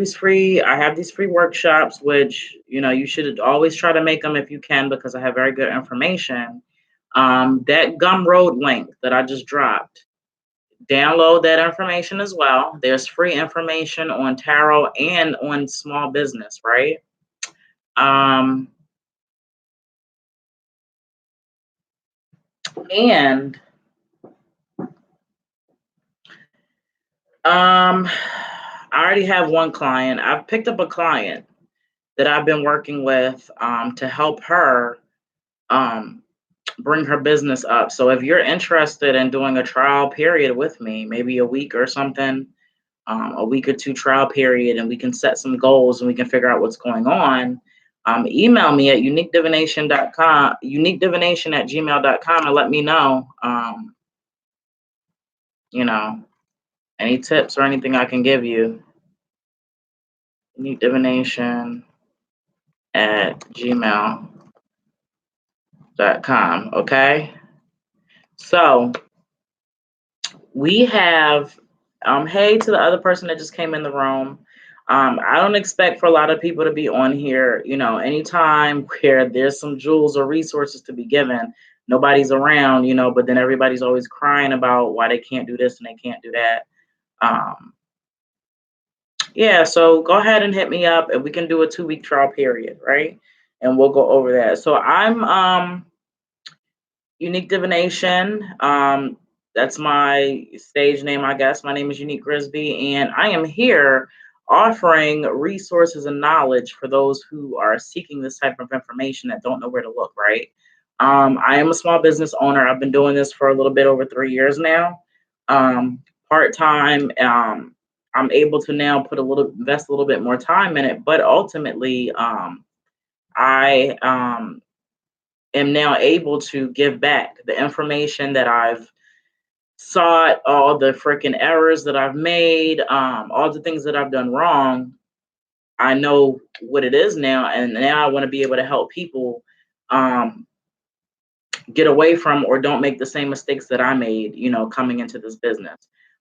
I have these free workshops, which, you should always try to make them if you can, because I have very good information. That Gumroad link that I just dropped, download that information as well. There's free information on tarot and on small business, right? Um, and I already have one client. I've picked up a client that I've been working with to help her um, bring her business up. So if you're interested in doing a trial period with me, maybe a week or something, a week or two trial period, and we can set some goals and we can figure out what's going on, email me at uniquedivination.com, uniquedivination@gmail.com, and let me know, you know, any tips or anything I can give you. uniquedivination@gmail.com. Okay. So we have, hey to the other person that just came in the room. I don't expect for a lot of people to be on here, anytime where there's some jewels or resources to be given, nobody's around, but then everybody's always crying about why they can't do this and they can't do that. Yeah, so go ahead and hit me up and we can do a 2-week trial period, right? And we'll go over that. So I'm Unique Divination. That's my stage name, I guess. My name is Unique Grisby, and I am here offering resources and knowledge for those who are seeking this type of information that don't know where to look, right? I am a small business owner. I've been doing this for a little bit over 3 years now. Part-time. I'm able to now invest a little bit more time in it, but ultimately, I am now able to give back the information that I've sought, all the freaking errors that I've made, all the things that I've done wrong. I know what it is now, and now I want to be able to help people get away from or don't make the same mistakes that I made, coming into this business.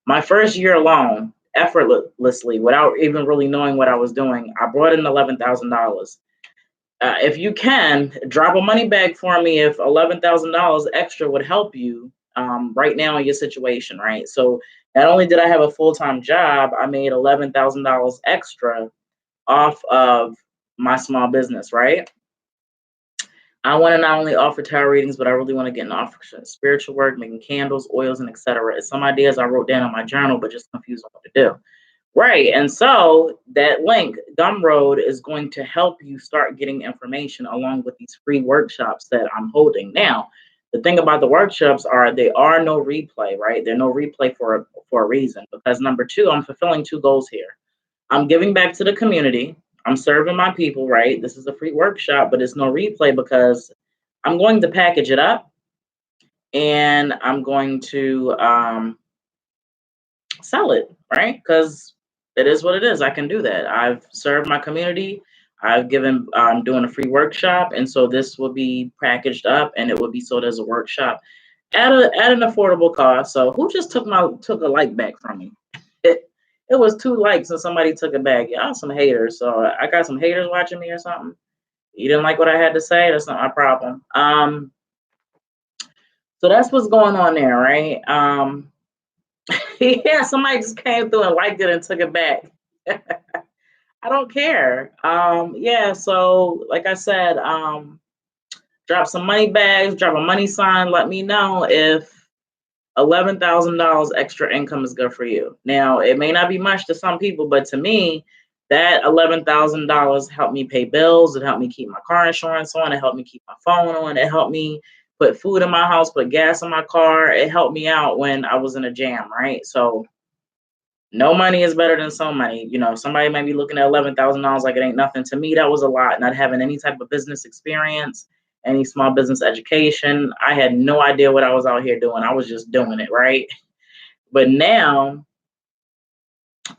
My first year alone, effortlessly, without even really knowing what I was doing, I brought in $11,000. If you can, drop a money bag for me if $11,000 extra would help you right now in your situation, right? So not only did I have a full-time job, I made $11,000 extra off of my small business, right? I want to not only offer tarot readings, but I really want to get into offering spiritual work, making candles, oils, and etc. It's some ideas I wrote down on my journal, but just confused on what to do. Right. And so that link, Gumroad, is going to help you start getting information along with these free workshops that I'm holding. Now, the thing about the workshops are they are no replay, right? They're no replay for a reason, because number two, I'm fulfilling two goals here. I'm giving back to the community. I'm serving my people, right? This is a free workshop, but it's no replay because I'm going to package it up and I'm going to sell it, right? Because it is what it is. I can do that. I've served my community. I'm doing a free workshop, and so this will be packaged up and it will be sold as a workshop at an affordable cost. So who just took a like back from me? It was 2 likes and somebody took it back. Y'all some haters. So I got some haters watching me or something. You didn't like what I had to say? That's not my problem. So that's what's going on there, right? Yeah, somebody just came through and liked it and took it back. I don't care. Yeah, so like I said, drop some money bags, drop a money sign, let me know if $11,000 extra income is good for you. Now, it may not be much to some people, but to me, that $11,000 helped me pay bills. It helped me keep my car insurance on. It helped me keep my phone on. It helped me put food in my house, put gas in my car. It helped me out when I was in a jam, right? So no money is better than some money. Somebody might be looking at $11,000 like it ain't nothing. To me, that was a lot. Not having any type of business experience, any small business education. I had no idea what I was out here doing. I was just doing it, right? But now,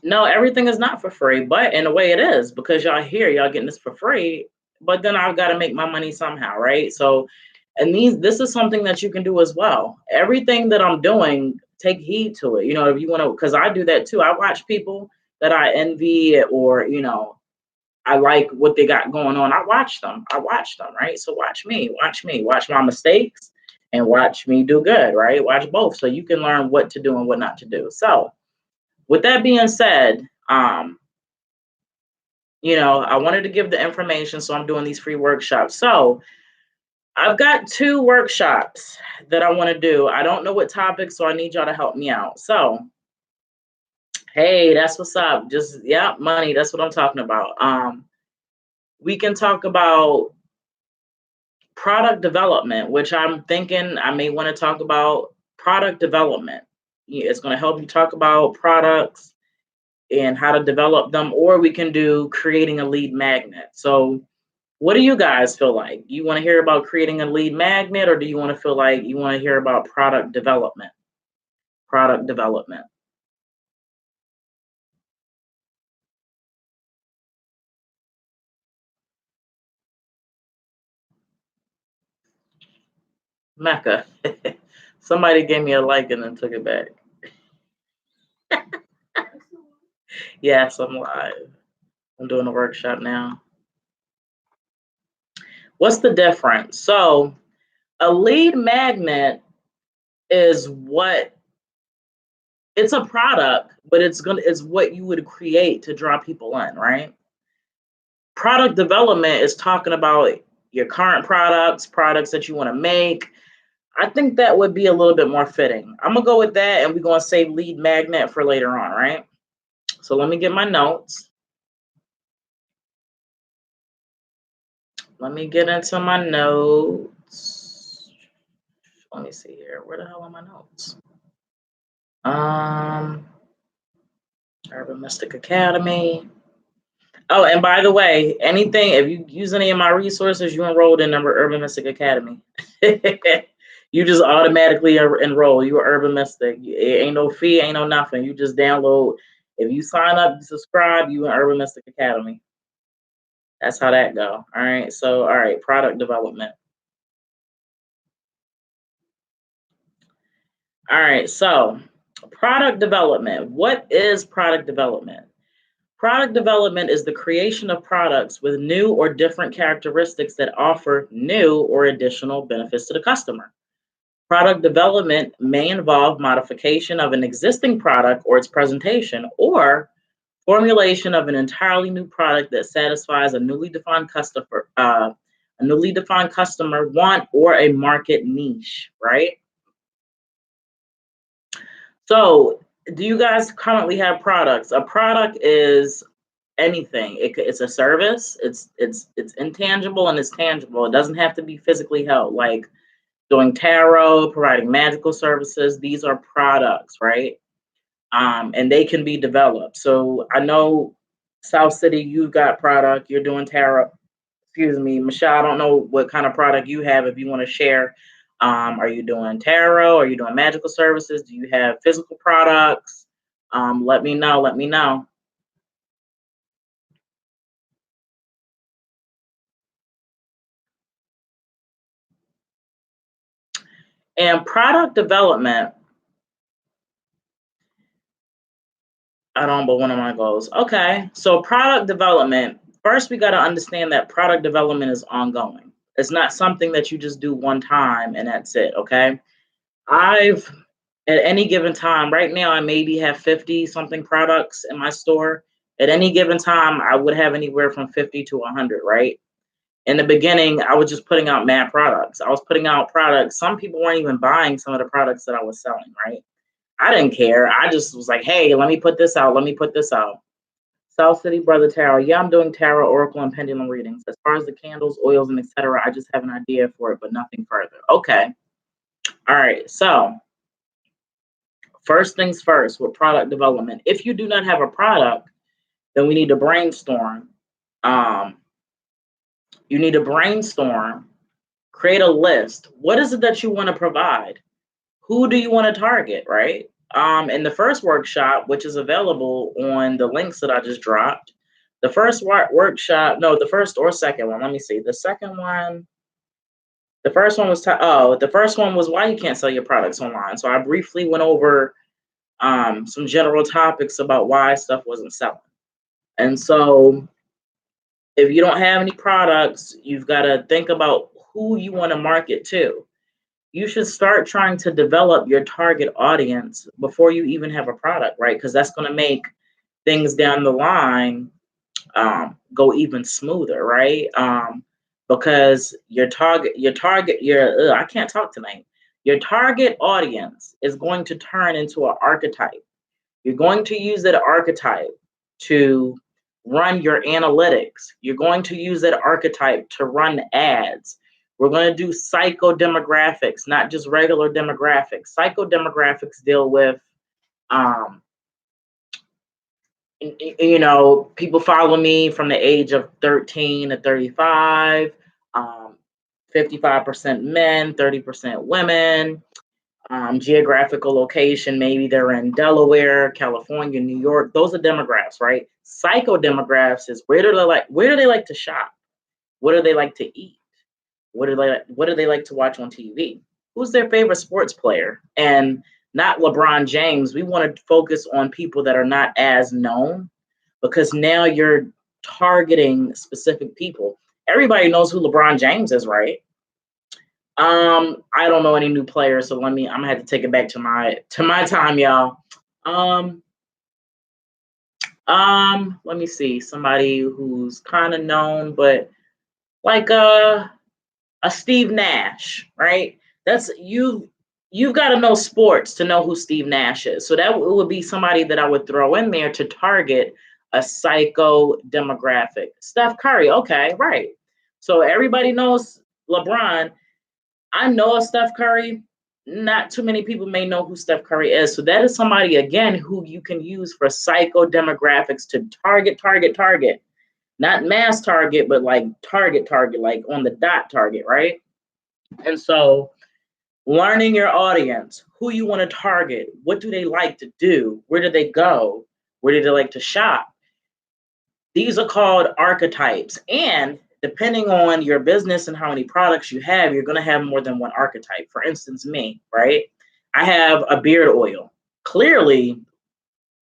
no, everything is not for free, but in a way it is, because y'all getting this for free, but then I've got to make my money somehow, right? So, and this is something that you can do as well. Everything that I'm doing, take heed to it. If you want to, because I do that too. I watch people that I envy, or, you know, I like what they got going on. I watch them. Right? So watch my mistakes and watch me do good, right? Watch both so you can learn what to do and what not to do. So with that being said, you know, I wanted to give the information, so I'm doing these free workshops. So I've got 2 workshops that I want to do. I don't know what topics, so I need y'all to help me out. So, hey, that's what's up. Just, yeah, money. That's what I'm talking about. We can talk about product development, which I'm thinking I may want to talk about product development. It's going to help you talk about products and how to develop them, or we can do creating a lead magnet. So, what do you guys feel like? You want to hear about creating a lead magnet, or do you want to feel like you want to hear about product development? Product development. Mecca. Somebody gave me a like and then took it back. Yes, I'm live. I'm doing a workshop now. What's the difference? So, a lead magnet is what it's a product, but it's what you would create to draw people in, right? Product development is talking about your current products that you want to make. I think that would be a little bit more fitting. I'm gonna go with that, and we're gonna save lead magnet for later on, right? So let me get my notes. Let me get into my notes. Let me see here. Where the hell are my notes? Urban Mystic Academy. Oh, and by the way, anything, if you use any of my resources, you enrolled in Urban Mystic Academy. You just automatically enroll. You are Urban Mystic. It ain't no fee, ain't no nothing. You just download. If you sign up, you subscribe, you in Urban Mystic Academy. That's how that go. All right. So, all right, product development. All right. So, product development. What is product development? Product development is the creation of products with new or different characteristics that offer new or additional benefits to the customer. Product development may involve modification of an existing product or its presentation, or formulation of an entirely new product that satisfies a newly defined customer want or a market niche, right? So, do you guys currently have products? A product is anything. It's a service. It's intangible and it's tangible. It doesn't have to be physically held. Like doing tarot, providing magical services. These are products, right? And they can be developed. So I know South City, you've got product. You're doing tarot. Excuse me, Michelle. I don't know what kind of product you have. If you want to share, are you doing tarot? Are you doing magical services? Do you have physical products? Let me know. Let me know. And product development, I don't, but one of my goals. Okay, so product development, first we got to understand that product development is ongoing. It's not something that you just do one time and that's it, okay? I've, at any given time, right now, I maybe have 50 something products in my store. At any given time, I would have anywhere from 50 to 100, right? In the beginning, I was just putting out mad products. I was putting out products. Some people weren't even buying some of the products that I was selling, right? I didn't care. I just was like, hey, let me put this out. Let me put this out. South City Brother Tarot. Yeah, I'm doing tarot, oracle, and pendulum readings. As far as the candles, oils, and etc., I just have an idea for it, but nothing further. Okay. All right. So first things first with product development. If you do not have a product, then we need to brainstorm. Um, you need to brainstorm, create a list. What is it that you want to provide? Who do you want to target, right? In the first workshop, which is available on the links that I just dropped, the first workshop, no, the first or second one, let me see. The second one, the first one was, the first one was why you can't sell your products online. So I briefly went over some general topics about why stuff wasn't selling. And so if you don't have any products, you've got to think about who you want to market to. You should start trying to develop your target audience before you even have a product, right? Because that's going to make things down the line go even smoother, right? Because I can't talk tonight. Your target audience is going to turn into an archetype. You're going to use that archetype to run your analytics. You're going to use that archetype to run ads. We're going to do psychodemographics, not just regular demographics. Psychodemographics deal with, people follow me from the age of 13 to 35, 55% men, 30% women. Geographical location, maybe they're in Delaware, California, New York. Those are demographics, right? Psychodemographics is where do they like to shop? What do they like to eat? What do they like to watch on TV? Who's their favorite sports player? And not LeBron James. We want to focus on people that are not as known, because now you're targeting specific people. Everybody knows who LeBron James is, right? I don't know any new players, so I'm gonna have to take it back to my time, y'all. Let me see, somebody who's kind of known, but like a Steve Nash, right? That's you've got to know sports to know who Steve Nash is. So that would be somebody that I would throw in there to target a psycho demographic. Steph Curry, okay, right. So everybody knows LeBron. I know of Steph Curry. Not too many people may know who Steph Curry is. So that is somebody, again, who you can use for psycho demographics to target. Not mass target, but like target, like on the dot target, right? And so learning your audience, who you want to target, what do they like to do, where do they go, where do they like to shop? These are called archetypes. And depending on your business and how many products you have, you're going to have more than one archetype. For instance, me, right? I have a beard oil. Clearly,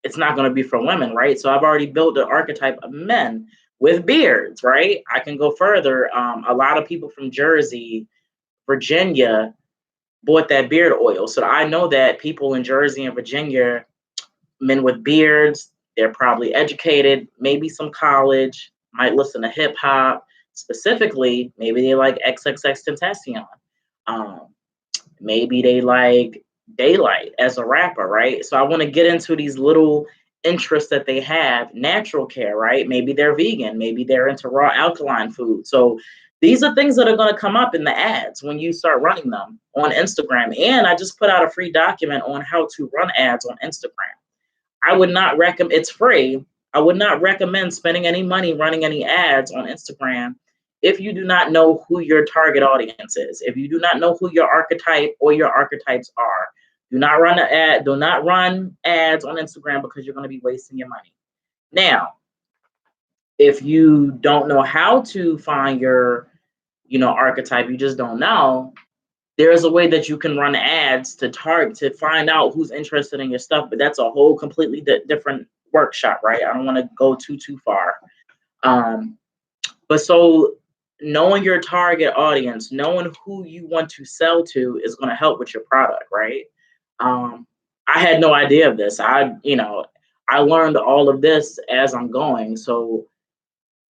it's not going to be for women, right? So I've already built an archetype of men with beards, right? I can go further. A lot of people from Jersey, Virginia, bought that beard oil. So I know that people in Jersey and Virginia, men with beards, they're probably educated, maybe some college, might listen to hip hop. Specifically, maybe they like XXXTentacion. Maybe they like Daylight as a rapper, right? So I want to get into these little interests that they have. Natural care, right? Maybe they're vegan. Maybe they're into raw alkaline food. So these are things that are going to come up in the ads when you start running them on Instagram. And I just put out a free document on how to run ads on Instagram. I would not recommend, it's free. I would not recommend spending any money running any ads on Instagram if you do not know who your target audience is. If you do not know who your archetype or your archetypes are, do not run ads on Instagram, because you're going to be wasting your money. Now, if you don't know how to find your, archetype, you just don't know, there's a way that you can run ads to target, to find out who's interested in your stuff, but that's a whole completely different workshop, right? I don't want to go too far. But so knowing your target audience, knowing who you want to sell to is going to help with your product, right? I had no idea of this. I learned all of this as I'm going. So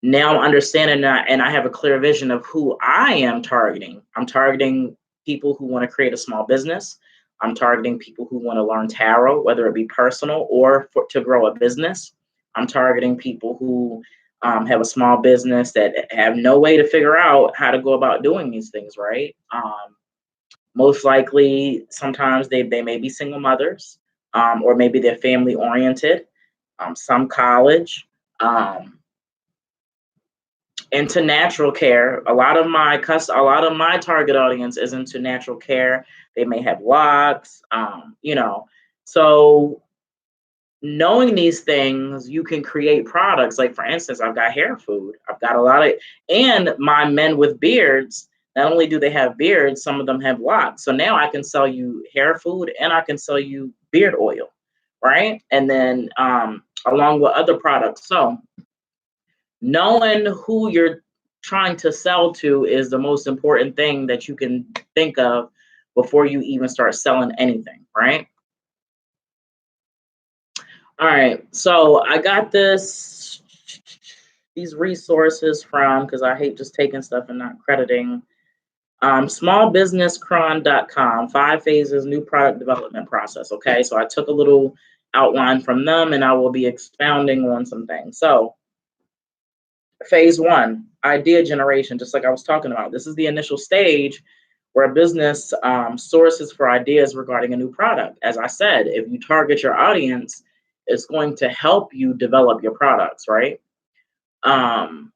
now I'm understanding that, and I have a clear vision of who I am targeting. I'm targeting people who want to create a small business. I'm targeting people who want to learn tarot, whether it be personal or to grow a business. I'm targeting people who have a small business that have no way to figure out how to go about doing these things, right? Most likely, sometimes they may be single mothers, or maybe they're family oriented, some college, into natural care. A lot of my target audience is into natural care. They may have locks, So knowing these things, you can create products. Like, for instance, I've got hair food. I've got a lot of, and my men with beards, not only do they have beards, some of them have locks. So now I can sell you hair food and I can sell you beard oil, right? And then along with other products. So knowing who you're trying to sell to is the most important thing that you can think of before you even start selling anything, right? All right, so I got these resources from, because I hate just taking stuff and not crediting, smallbusinesscron.com, 5 phases new product development process. Okay, so I took a little outline from them and I will be expounding on some things. So phase one, idea generation, just like I was talking about. This is the initial stage where a business sources for ideas regarding a new product. As I said, if you target your audience, it's going to help you develop your products, right? Um,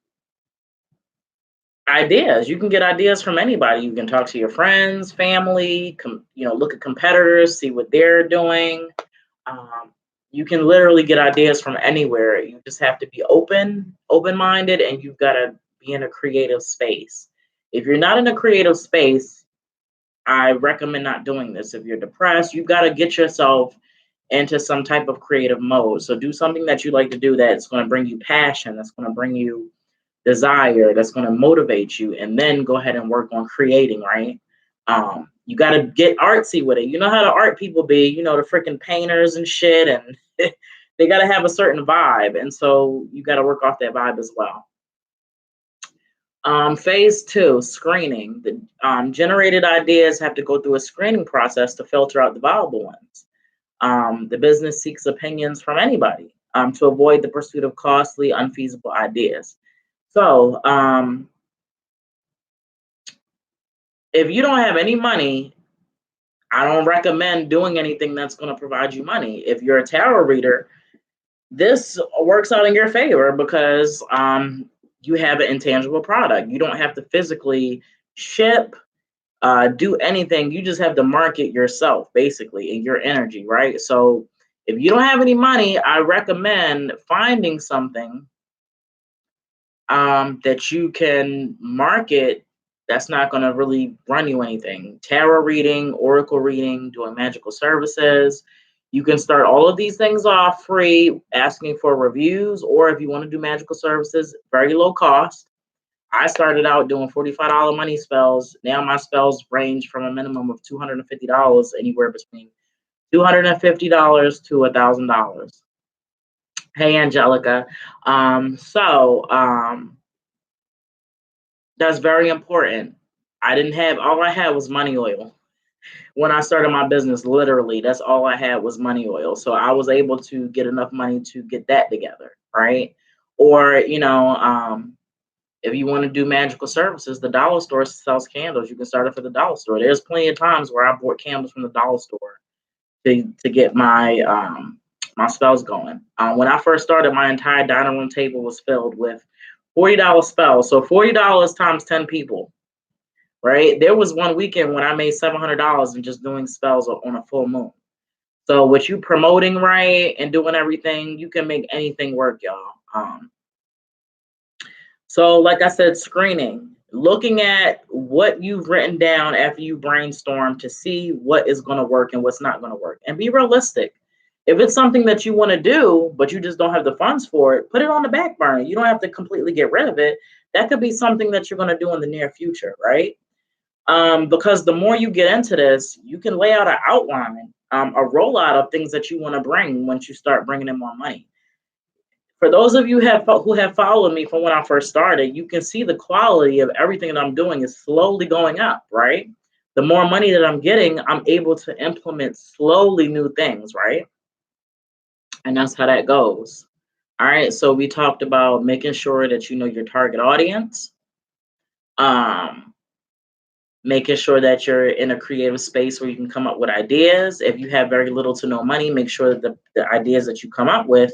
Ideas. You can get ideas from anybody. You can talk to your friends, family, look at competitors, see what they're doing. Um, you can literally get ideas from anywhere. You just have to be open-minded, and you've got to be in a creative space. If you're not in a creative space, I recommend not doing this. If you're depressed, you've got to get yourself into some type of creative mode. So do something that you like to do that's going to bring you passion, that's going to bring you desire, that's going to motivate you, and then go ahead and work on creating, right? You got to get artsy with it. You know how the art people be, the freaking painters and shit, and they got to have a certain vibe. And so you got to work off that vibe as well. Phase two, screening. The generated ideas have to go through a screening process to filter out the valuable ones. The business seeks opinions from anybody to avoid the pursuit of costly, unfeasible ideas. So, if you don't have any money, I don't recommend doing anything that's going to provide you money. If you're a tarot reader, this works out in your favor because you have an intangible product. You don't have to physically ship, do anything. You just have to market yourself, basically, in your energy, right? So if you don't have any money, I recommend finding something that you can market that's not going to really run you anything. Tarot reading, oracle reading, doing magical services. You can start all of these things off free, asking for reviews, or if you want to do magical services, very low cost. I started out doing $45 money spells. Now my spells range from a minimum of $250, anywhere between $250 to $1,000. Hey, Angelica. That's very important. All I had was money oil. When I started my business, literally, that's all I had was money oil. So I was able to get enough money to get that together, right? Or, if you want to do magical services, the dollar store sells candles. You can start it for the dollar store. There's plenty of times where I bought candles from the dollar store to get my spells going. When I first started, my entire dining room table was filled with $40 spells. So $40 times 10 people, right? There was one weekend when I made $700 in just doing spells on a full moon. So with you promoting right and doing everything, you can make anything work, y'all. So like I said, screening, looking at what you've written down after you brainstorm to see what is going to work and what's not going to work, and be realistic. If it's something that you want to do, but you just don't have the funds for it, put it on the back burner. You don't have to completely get rid of it. That could be something that you're going to do in the near future, right? Because the more you get into this, you can lay out an outline, a rollout of things that you want to bring once you start bringing in more money. For those of you who have followed me from when I first started, you can see the quality of everything that I'm doing is slowly going up, right? The more money that I'm getting, I'm able to implement slowly new things, right? And that's how that goes. All right, so we talked about making sure that you know your target audience, making sure that you're in a creative space where you can come up with ideas. If you have very little to no money, make sure that the ideas that you come up with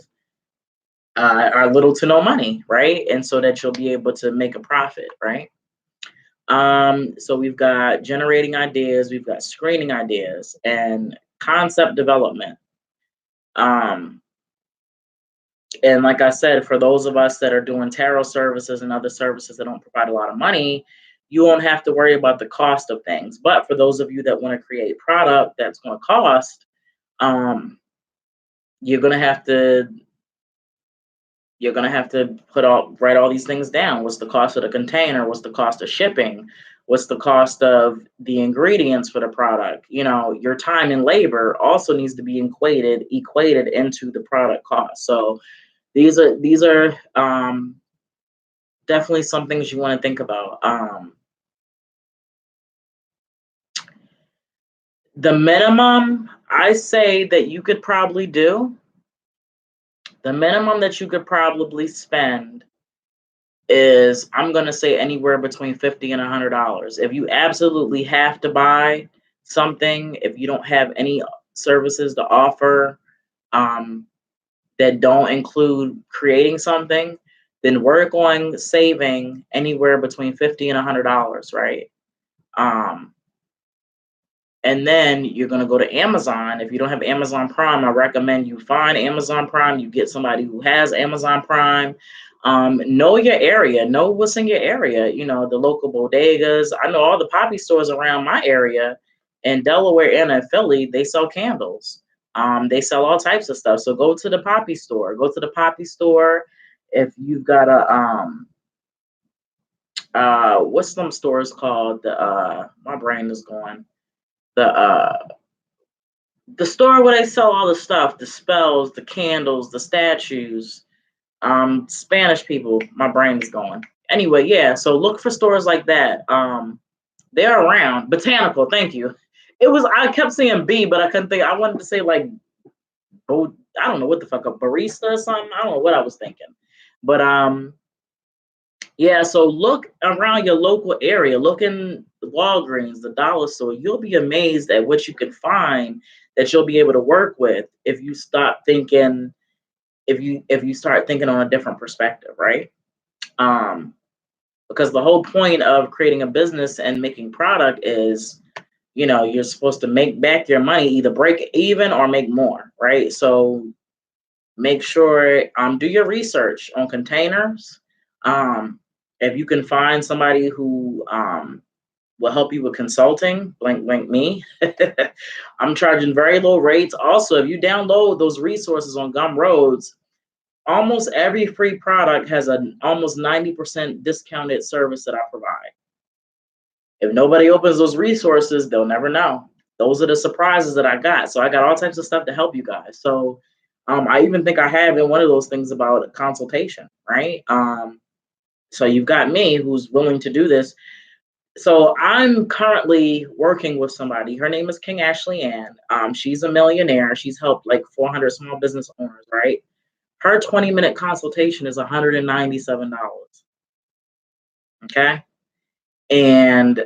are little to no money, right? And so that you'll be able to make a profit, right? So we've got generating ideas, we've got screening ideas, and concept development. And like I said, for those of us that are doing tarot services and other services that don't provide a lot of money, you won't have to worry about the cost of things. But for those of you that want to create product that's going to cost, you're gonna have to write all these things down. What's the cost of the container? What's the cost of shipping? What's the cost of the ingredients for the product? Your time and labor also needs to be equated into the product cost. So these are definitely some things you want to think about. The minimum I say that you could probably do, the minimum that you could probably spend is, I'm going to say, anywhere between $50 and $100. If you absolutely have to buy something, if you don't have any services to offer that don't include creating something, then work on saving anywhere between $50 and $100, right? And then you're going to go to Amazon. If you don't have Amazon Prime, I recommend you find Amazon Prime. You get somebody who has Amazon Prime. Know your area. Know what's in your area. The local bodegas. I know all the poppy stores around my area in Delaware and in Philly. They sell candles. They sell all types of stuff. So go to the poppy store. Go to the poppy store. If you've got what's some stores called? My brain is going. The store where they sell all the stuff, the spells, the candles, the statues, Spanish people. My brain is going. Anyway, yeah. So look for stores like that. They're around. Botanical. Thank you. I kept saying B, but I couldn't think. I wanted to say like, I don't know what the fuck, a barista or something. I don't know what I was thinking, but yeah. So look around your local area. Look in the Walgreens, the dollar store. You'll be amazed at what you can find that you'll be able to work with if you stop thinking, if you start thinking on a different perspective, right? Because the whole point of creating a business and making product is, you're supposed to make back your money, either break even or make more, right? So make sure, do your research on containers. If you can find somebody who will help you with consulting, blank me. I'm charging very low rates. Also, if you download those resources on Gumroads, almost every free product has an almost 90% discounted service that I provide. If nobody opens those resources, they'll never know. Those are the surprises that I got. So I got all types of stuff to help you guys. So I even think I have in one of those things about a consultation, right? So you've got me who's willing to do this. So I'm currently working with somebody. Her name is King Ashley Ann. She's a millionaire. She's helped like 400 small business owners, right? Her 20-minute consultation is $197. Okay. And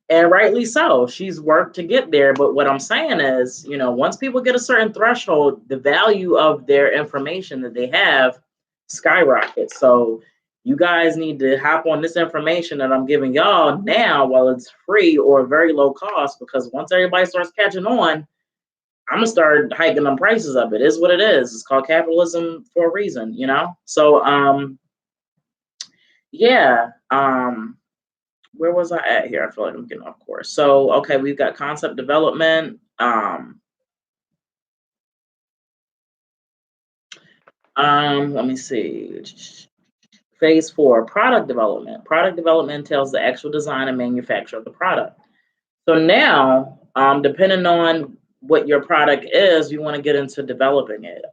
and rightly so. She's worked to get there. But what I'm saying is, once people get a certain threshold, the value of their information that they have skyrockets. So you guys need to hop on this information that I'm giving y'all now while it's free or very low cost, because once everybody starts catching on, I'm gonna start hiking them prices up. It is what it is. It's called capitalism for a reason, So yeah. Where was I at here? I feel like I'm getting off course. So okay, we've got concept development. Let me see. Phase 4, product development. Product development entails the actual design and manufacture of the product. So now, depending on what your product is, you want to get into developing it.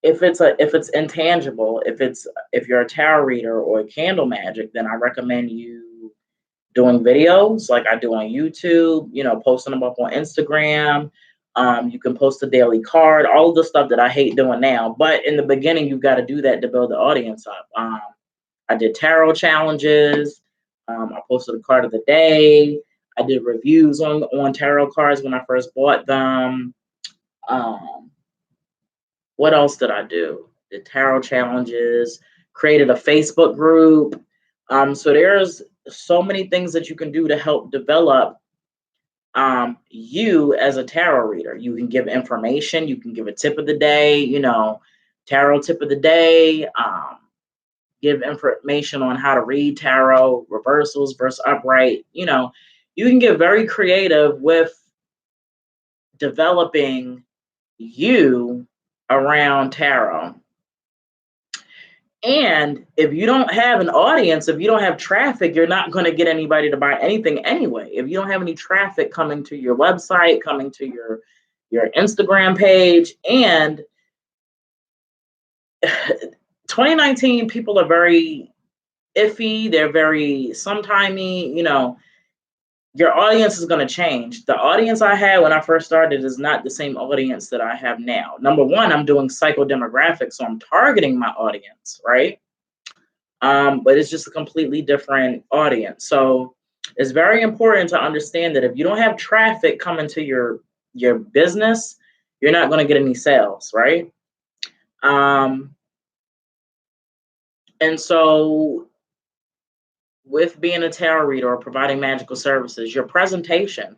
If it's intangible, if you're a tarot reader or a candle magic, then I recommend you doing videos like I do on YouTube. Posting them up on Instagram. You can post a daily card, all of the stuff that I hate doing now. But in the beginning, you've got to do that to build the audience up. I did tarot challenges. I posted a card of the day. I did reviews on tarot cards when I first bought them. What else did I do? Did tarot challenges, created a Facebook group. So there's so many things that you can do to help develop you as a tarot reader. You can give information. You can give a tip of the day, tarot tip of the day. Give information on how to read tarot, reversals versus upright. You can get very creative with developing you around tarot. And if you don't have an audience, if you don't have traffic, you're not going to get anybody to buy anything anyway. If you don't have any traffic coming to your website, coming to your Instagram page, and 2019, people are very iffy. They're very sometimey, you know, your audience is going to change. The audience I had when I first started is not the same audience that I have now. Number one, I'm doing psychodemographics, so I'm targeting my audience, right? But it's just a completely different audience. So it's very important to understand that if you don't have traffic coming to your business, you're not going to get any sales, right? And so with being a tarot reader or providing magical services, your presentation,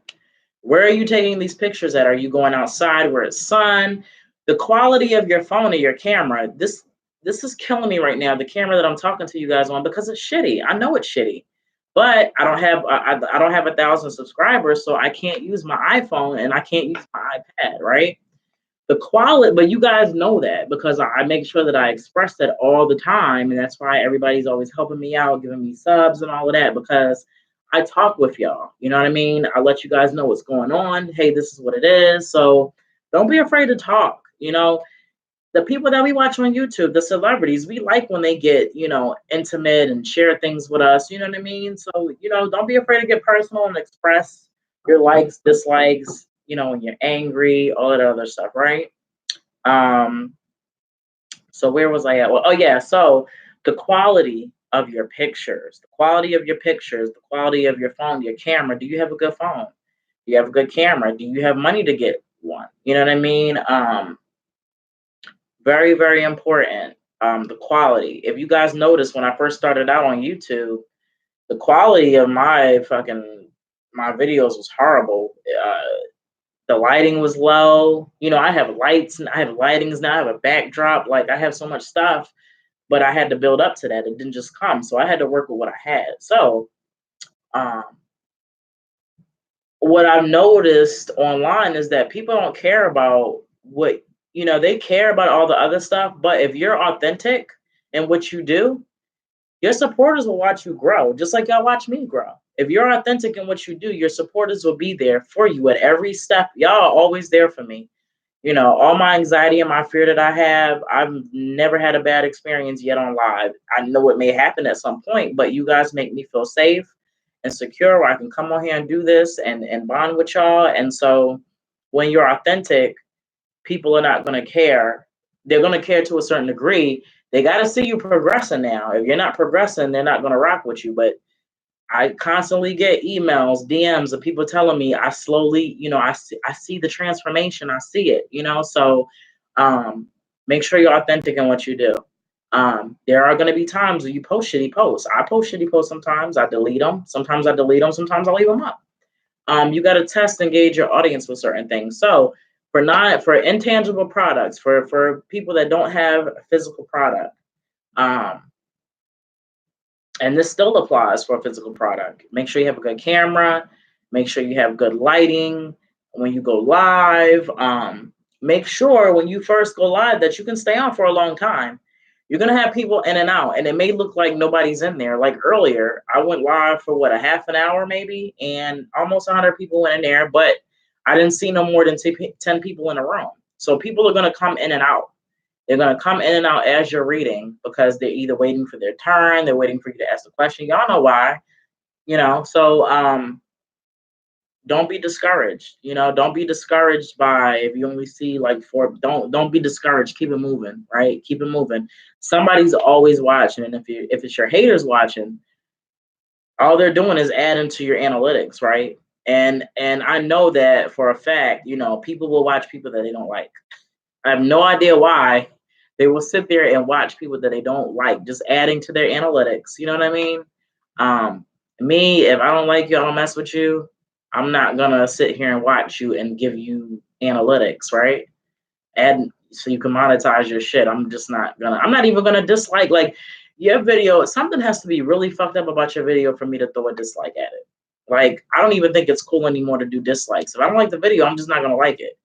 where are you taking these pictures at? Are you going outside where it's sun? The quality of your phone or your camera, this is killing me right now, the camera that I'm talking to you guys on, because it's shitty. I know it's shitty, but I don't have 1,000 subscribers, so I can't use my iPhone and I can't use my iPad, right? The quality, but you guys know that because I make sure that I express that all the time. And that's why everybody's always helping me out, giving me subs and all of that, because I talk with y'all. You know what I mean? I let you guys know what's going on. Hey, this is what it is. So don't be afraid to talk. You know, the people that we watch on YouTube, the celebrities, we like when they get, you know, intimate and share things with us. You know what I mean? So, you know, don't be afraid to get personal and express your likes, dislikes, you know, when you're angry, all that other stuff, right? So where was I at? Well, oh yeah, so the quality of your pictures, the quality of your pictures, the quality of your phone, your camera. Do you have a good phone? Do you have a good camera? Do you have money to get one? You know what I mean? Very, very important. The quality. If you guys noticed when I first started out on YouTube, the quality of my videos was horrible. The lighting was low. You know, I have lights and I have lightings now. I have a backdrop. Like I have so much stuff, but I had to build up to that. It didn't just come. So I had to work with what I had. So what I've noticed online is that people don't care about what, you know, they care about all the other stuff. But if you're authentic in what you do, your supporters will watch you grow, just like y'all watch me grow. If you're authentic in what you do, your supporters will be there for you at every step. Y'all are always there for me. You know, all my anxiety and my fear that I have, I've never had a bad experience yet on live. I know it may happen at some point, but you guys make me feel safe and secure where I can come on here and do this and bond with y'all. And so when you're authentic, people are not going to care. They're going to care to a certain degree. They got to see you progressing now. If you're not progressing, they're not going to rock with you. But I constantly get emails, DMs of people telling me I slowly, you know, I see the transformation. I see it, you know. So make sure you're authentic in what you do. There are going to be times where you post shitty posts. I post shitty posts sometimes. I delete them. Sometimes I delete them. Sometimes I leave them up. You got to test and gauge your audience with certain things. So for intangible products, for people that don't have a physical product, and this still applies for a physical product. Make sure you have a good camera. Make sure you have good lighting when you go live. Make sure when you first go live that you can stay on for a long time. You're going to have people in and out, and it may look like nobody's in there. Like earlier, I went live for what, a half an hour maybe, and almost 100 people went in there, but I didn't see no more than 10 people in a room. So people are going to come in and out. They're going to come in and out as you're reading because they're either waiting for their turn, they're waiting for you to ask the question. Y'all know why, you know. So don't be discouraged. You know, don't be discouraged by if you only see like four. Don't be discouraged. Keep it moving, right? Keep it moving. Somebody's always watching, and if it's your haters watching, all they're doing is adding to your analytics, right? And I know that for a fact. You know, people will watch people that they don't like. I have no idea why. They will sit there and watch people that they don't like, just adding to their analytics. You know what I mean? Me, if I don't like you, I don't mess with you. I'm not gonna sit here and watch you and give you analytics, right? And so you can monetize your shit. I'm not even gonna dislike like your video. Something has to be really fucked up about your video for me to throw a dislike at it. Like, I don't even think it's cool anymore to do dislikes. If I don't like the video, I'm just not going to like it.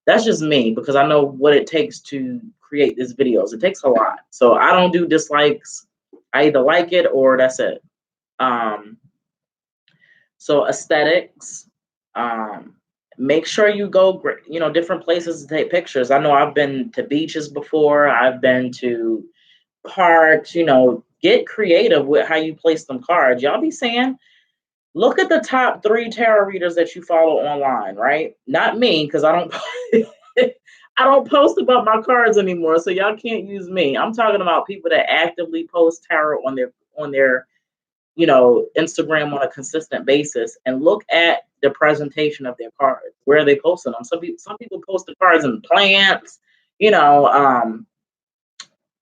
That's just me, because I know what it takes to create these videos. It takes a lot. So I don't do dislikes. I either like it or that's it. So aesthetics, make sure you go, different places to take pictures. I know I've been to beaches before. I've been to parks, get creative with how you place them cards. Y'all be saying, look at the top 3 tarot readers that you follow online, right? Not me, because I don't I don't post about my cards anymore, so y'all can't use me. I'm talking about people that actively post tarot on their Instagram on a consistent basis, and look at the presentation of their cards. Where are they posting them? Some people post the cards in plants,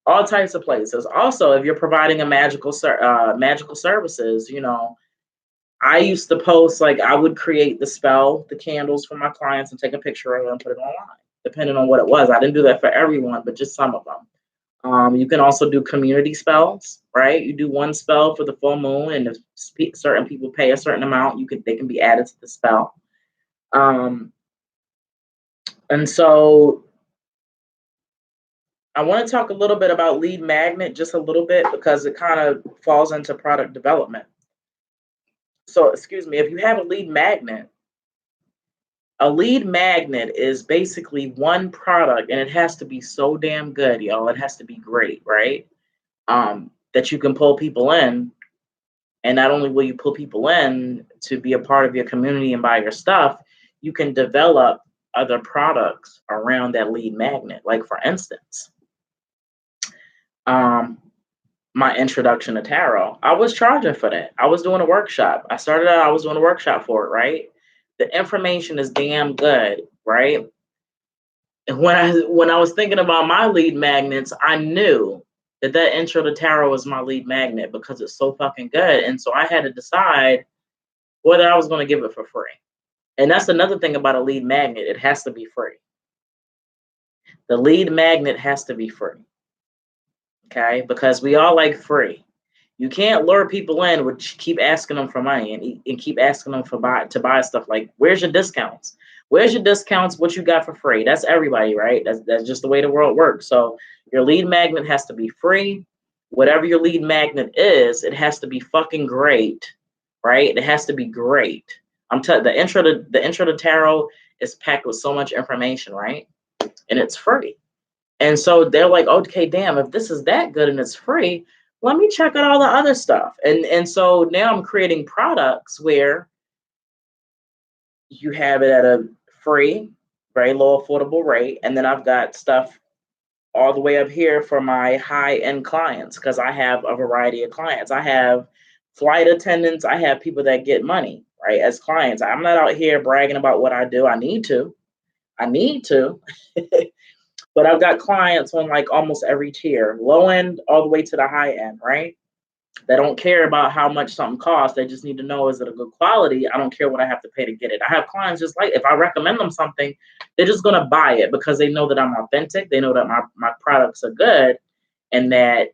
all types of places. Also, if you're providing a magical services, I used to post, like, I would create the candles for my clients and take a picture of it and put it online, depending on what it was. I didn't do that for everyone, but just some of them. You can also do community spells, right? You do one spell for the full moon, and if certain people pay a certain amount, they can be added to the spell. And so I want to talk a little bit about lead magnet, just a little bit, because it kind of falls into product development. So, excuse me, if you have a lead magnet is basically one product, and it has to be so damn good, y'all. It has to be great, right? That you can pull people in. And not only will you pull people in to be a part of your community and buy your stuff, you can develop other products around that lead magnet. Like, for instance, my introduction to tarot, I was charging for that. I was doing a workshop. I started out, I was doing a workshop for it, right? The information is damn good, right? And when I was thinking about my lead magnets, I knew that intro to tarot was my lead magnet because it's so fucking good. And so I had to decide whether I was going to give it for free. And that's another thing about a lead magnet. It has to be free. The lead magnet has to be free. Okay? Because we all like free. You can't lure people in with keep asking them for money and keep asking them to buy stuff. Like, where's your discounts? Where's your discounts? What you got for free? That's everybody, right? That's just the way the world works. So your lead magnet has to be free. Whatever your lead magnet is, it has to be fucking great, right? It has to be great. The intro to tarot is packed with so much information, right? And it's free. And so they're like, okay, damn, if this is that good and it's free, let me check out all the other stuff. And so now I'm creating products where you have it at a free, very low, affordable rate. And then I've got stuff all the way up here for my high-end clients, because I have a variety of clients. I have flight attendants. I have people that get money, right, as clients. I'm not out here bragging about what I do. I need to. But I've got clients on like almost every tier, low end all the way to the high end, right? They don't care about how much something costs. They just need to know, is it a good quality? I don't care what I have to pay to get it. I have clients just like, if I recommend them something, they're just going to buy it because they know that I'm authentic. They know that my products are good and that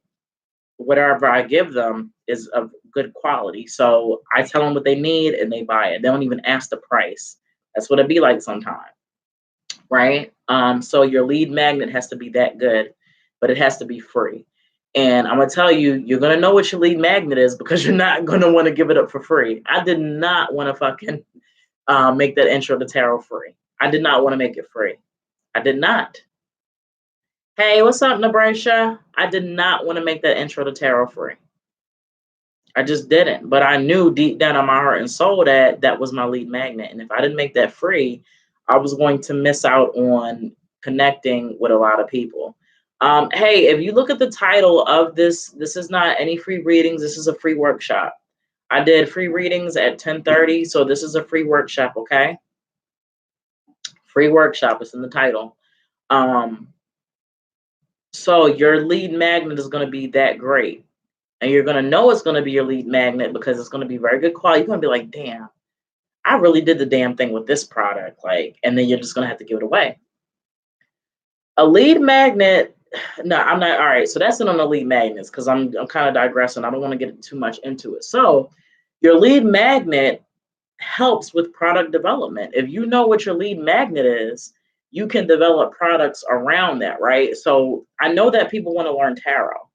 whatever I give them is of good quality. So I tell them what they need and they buy it. They don't even ask the price. That's what it'd be like sometimes, right? So your lead magnet has to be that good, but it has to be free. And I'm gonna tell you, you're gonna know what your lead magnet is because you're not gonna want to give it up for free. I did not want to fucking make that intro to tarot free. I did not want to make it free. I did not. Hey, what's up, Nebraska? I did not want to make that intro to tarot free. I just didn't. But I knew deep down in my heart and soul that that was my lead magnet. And if I didn't make that free, I was going to miss out on connecting with a lot of people. Hey, if you look at the title of this is not any free readings. This is a free workshop. I did free readings at 10:30, so this is a free workshop, okay? Free workshop, it's in the title. So your lead magnet is going to be that great. And you're going to know it's going to be your lead magnet because it's going to be very good quality. You're going to be like, damn, I really did the damn thing with this product. Like, and then you're just going to have to give it away. A lead magnet, no, I'm not. All right, so that's it on the lead magnets because I'm kind of digressing. I don't want to get too much into it. So your lead magnet helps with product development. If you know what your lead magnet is, you can develop products around that, right? So I know that people want to learn tarot.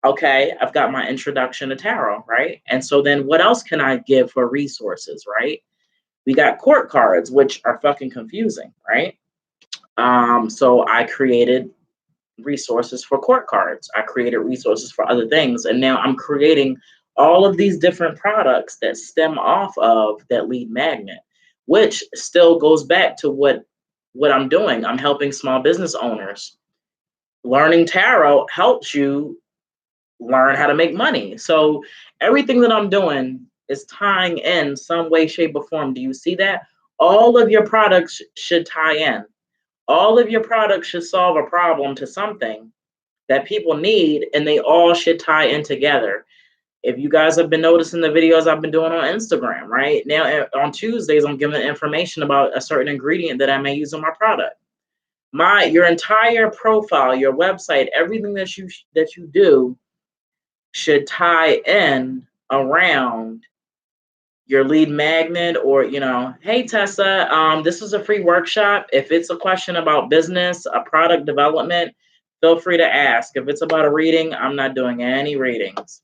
Okay, I've got my introduction to tarot, right? And so then what else can I give for resources, right? We got court cards, which are fucking confusing, right? So I created resources for court cards. I created resources for other things. And now I'm creating all of these different products that stem off of that lead magnet, which still goes back to what I'm doing. I'm helping small business owners. Learning tarot helps you learn how to make money. So everything that I'm doing is tying in some way, shape, or form. Do you see that? All of your products should tie in. All of your products should solve a problem to something that people need, and they all should tie in together. If you guys have been noticing the videos I've been doing on Instagram, right now on Tuesdays, I'm giving information about a certain ingredient that I may use in my product. Your entire profile, your website, everything that you do should tie in around your lead magnet. Or, hey Tessa, this is a free workshop. If it's a question about business, a product development, feel free to ask. If it's about a reading, I'm not doing any readings.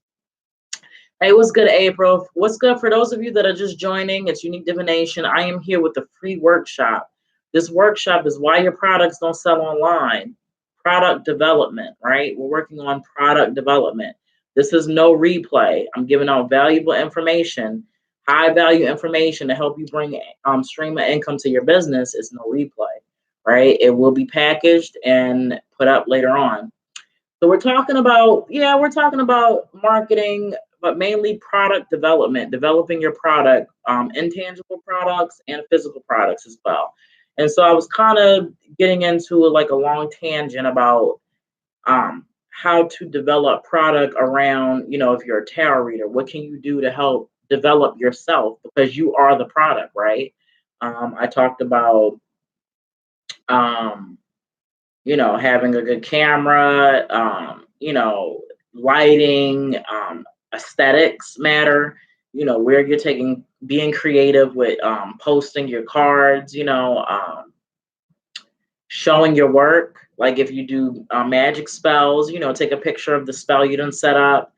Hey, what's good, April? What's good for those of you that are just joining? It's Unique Divination. I am here with the free workshop. This workshop is why your products don't sell online. Product development, right? We're working on product development. This is no replay. I'm giving out valuable information, high value information to help you bring stream of income to your business. It's no replay, right? It will be packaged and put up later on. So we're talking about marketing, but mainly product development, developing your product, intangible products and physical products as well. And so I was kind of getting into like a long tangent about how to develop product around, if you're a tarot reader, what can you do to help develop yourself, because you are the product, right? I talked about having a good camera, lighting, aesthetics matter, where you're being creative with posting your cards, showing your work. Like if you do magic spells, take a picture of the spell you done set up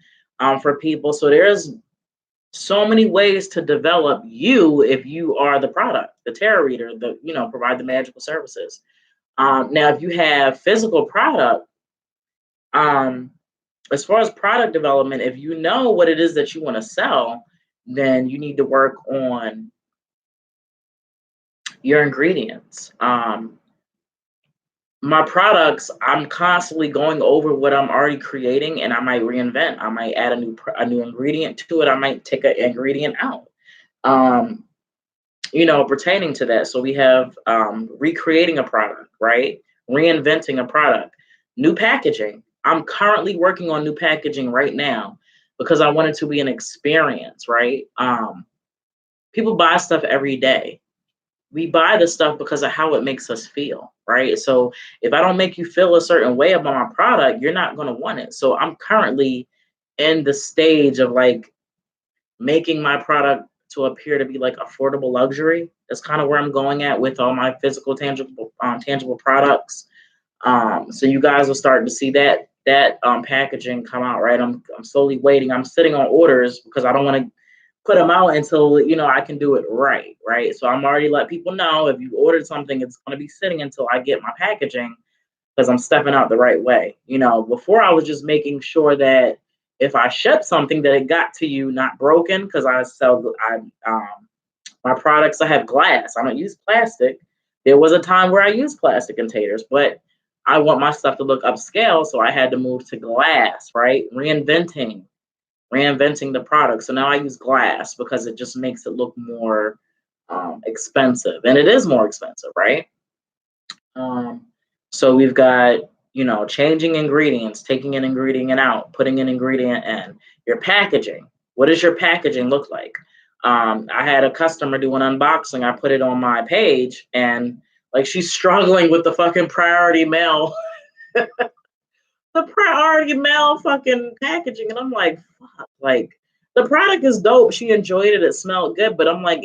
for people. So there's so many ways to develop you if you are the product, the tarot reader, provide the magical services. Now, if you have physical product, as far as product development, if you know what it is that you want to sell, then you need to work on your ingredients. My products, I'm constantly going over what I'm already creating, and I might reinvent. I might add a new ingredient to it. I might take an ingredient out. Pertaining to that. So we have recreating a product, right? Reinventing a product, new packaging. I'm currently working on new packaging right now because I want it to be an experience, right? People buy stuff every day. We buy the stuff because of how it makes us feel, right? So if I don't make you feel a certain way about my product, you're not going to want it. So I'm currently in the stage of like making my product to appear to be like affordable luxury. That's kind of where I'm going at with all my physical tangible products. So you guys will start to see that packaging come out, right? I'm slowly waiting. I'm sitting on orders because I don't want to put them out until I can do it right. So I'm already let people know, if you ordered something, it's going to be sitting until I get my packaging, because I'm stepping out the right way. Before I was just making sure that if I ship something, that it got to you not broken, because my products, I have glass. I don't use plastic. There was a time where I used plastic containers, but I want my stuff to look upscale, so I had to move to glass, right? Reinventing the product. So now I use glass because it just makes it look more expensive, and it is more expensive, right? So we've got, changing ingredients, taking an ingredient out, putting an ingredient in. Your packaging. What does your packaging look like? I had a customer do an unboxing. I put it on my page, and like she's struggling with the fucking priority mail, the priority mail fucking packaging, and I'm like, fuck, like The product is dope. She enjoyed it. It smelled good, but I'm like,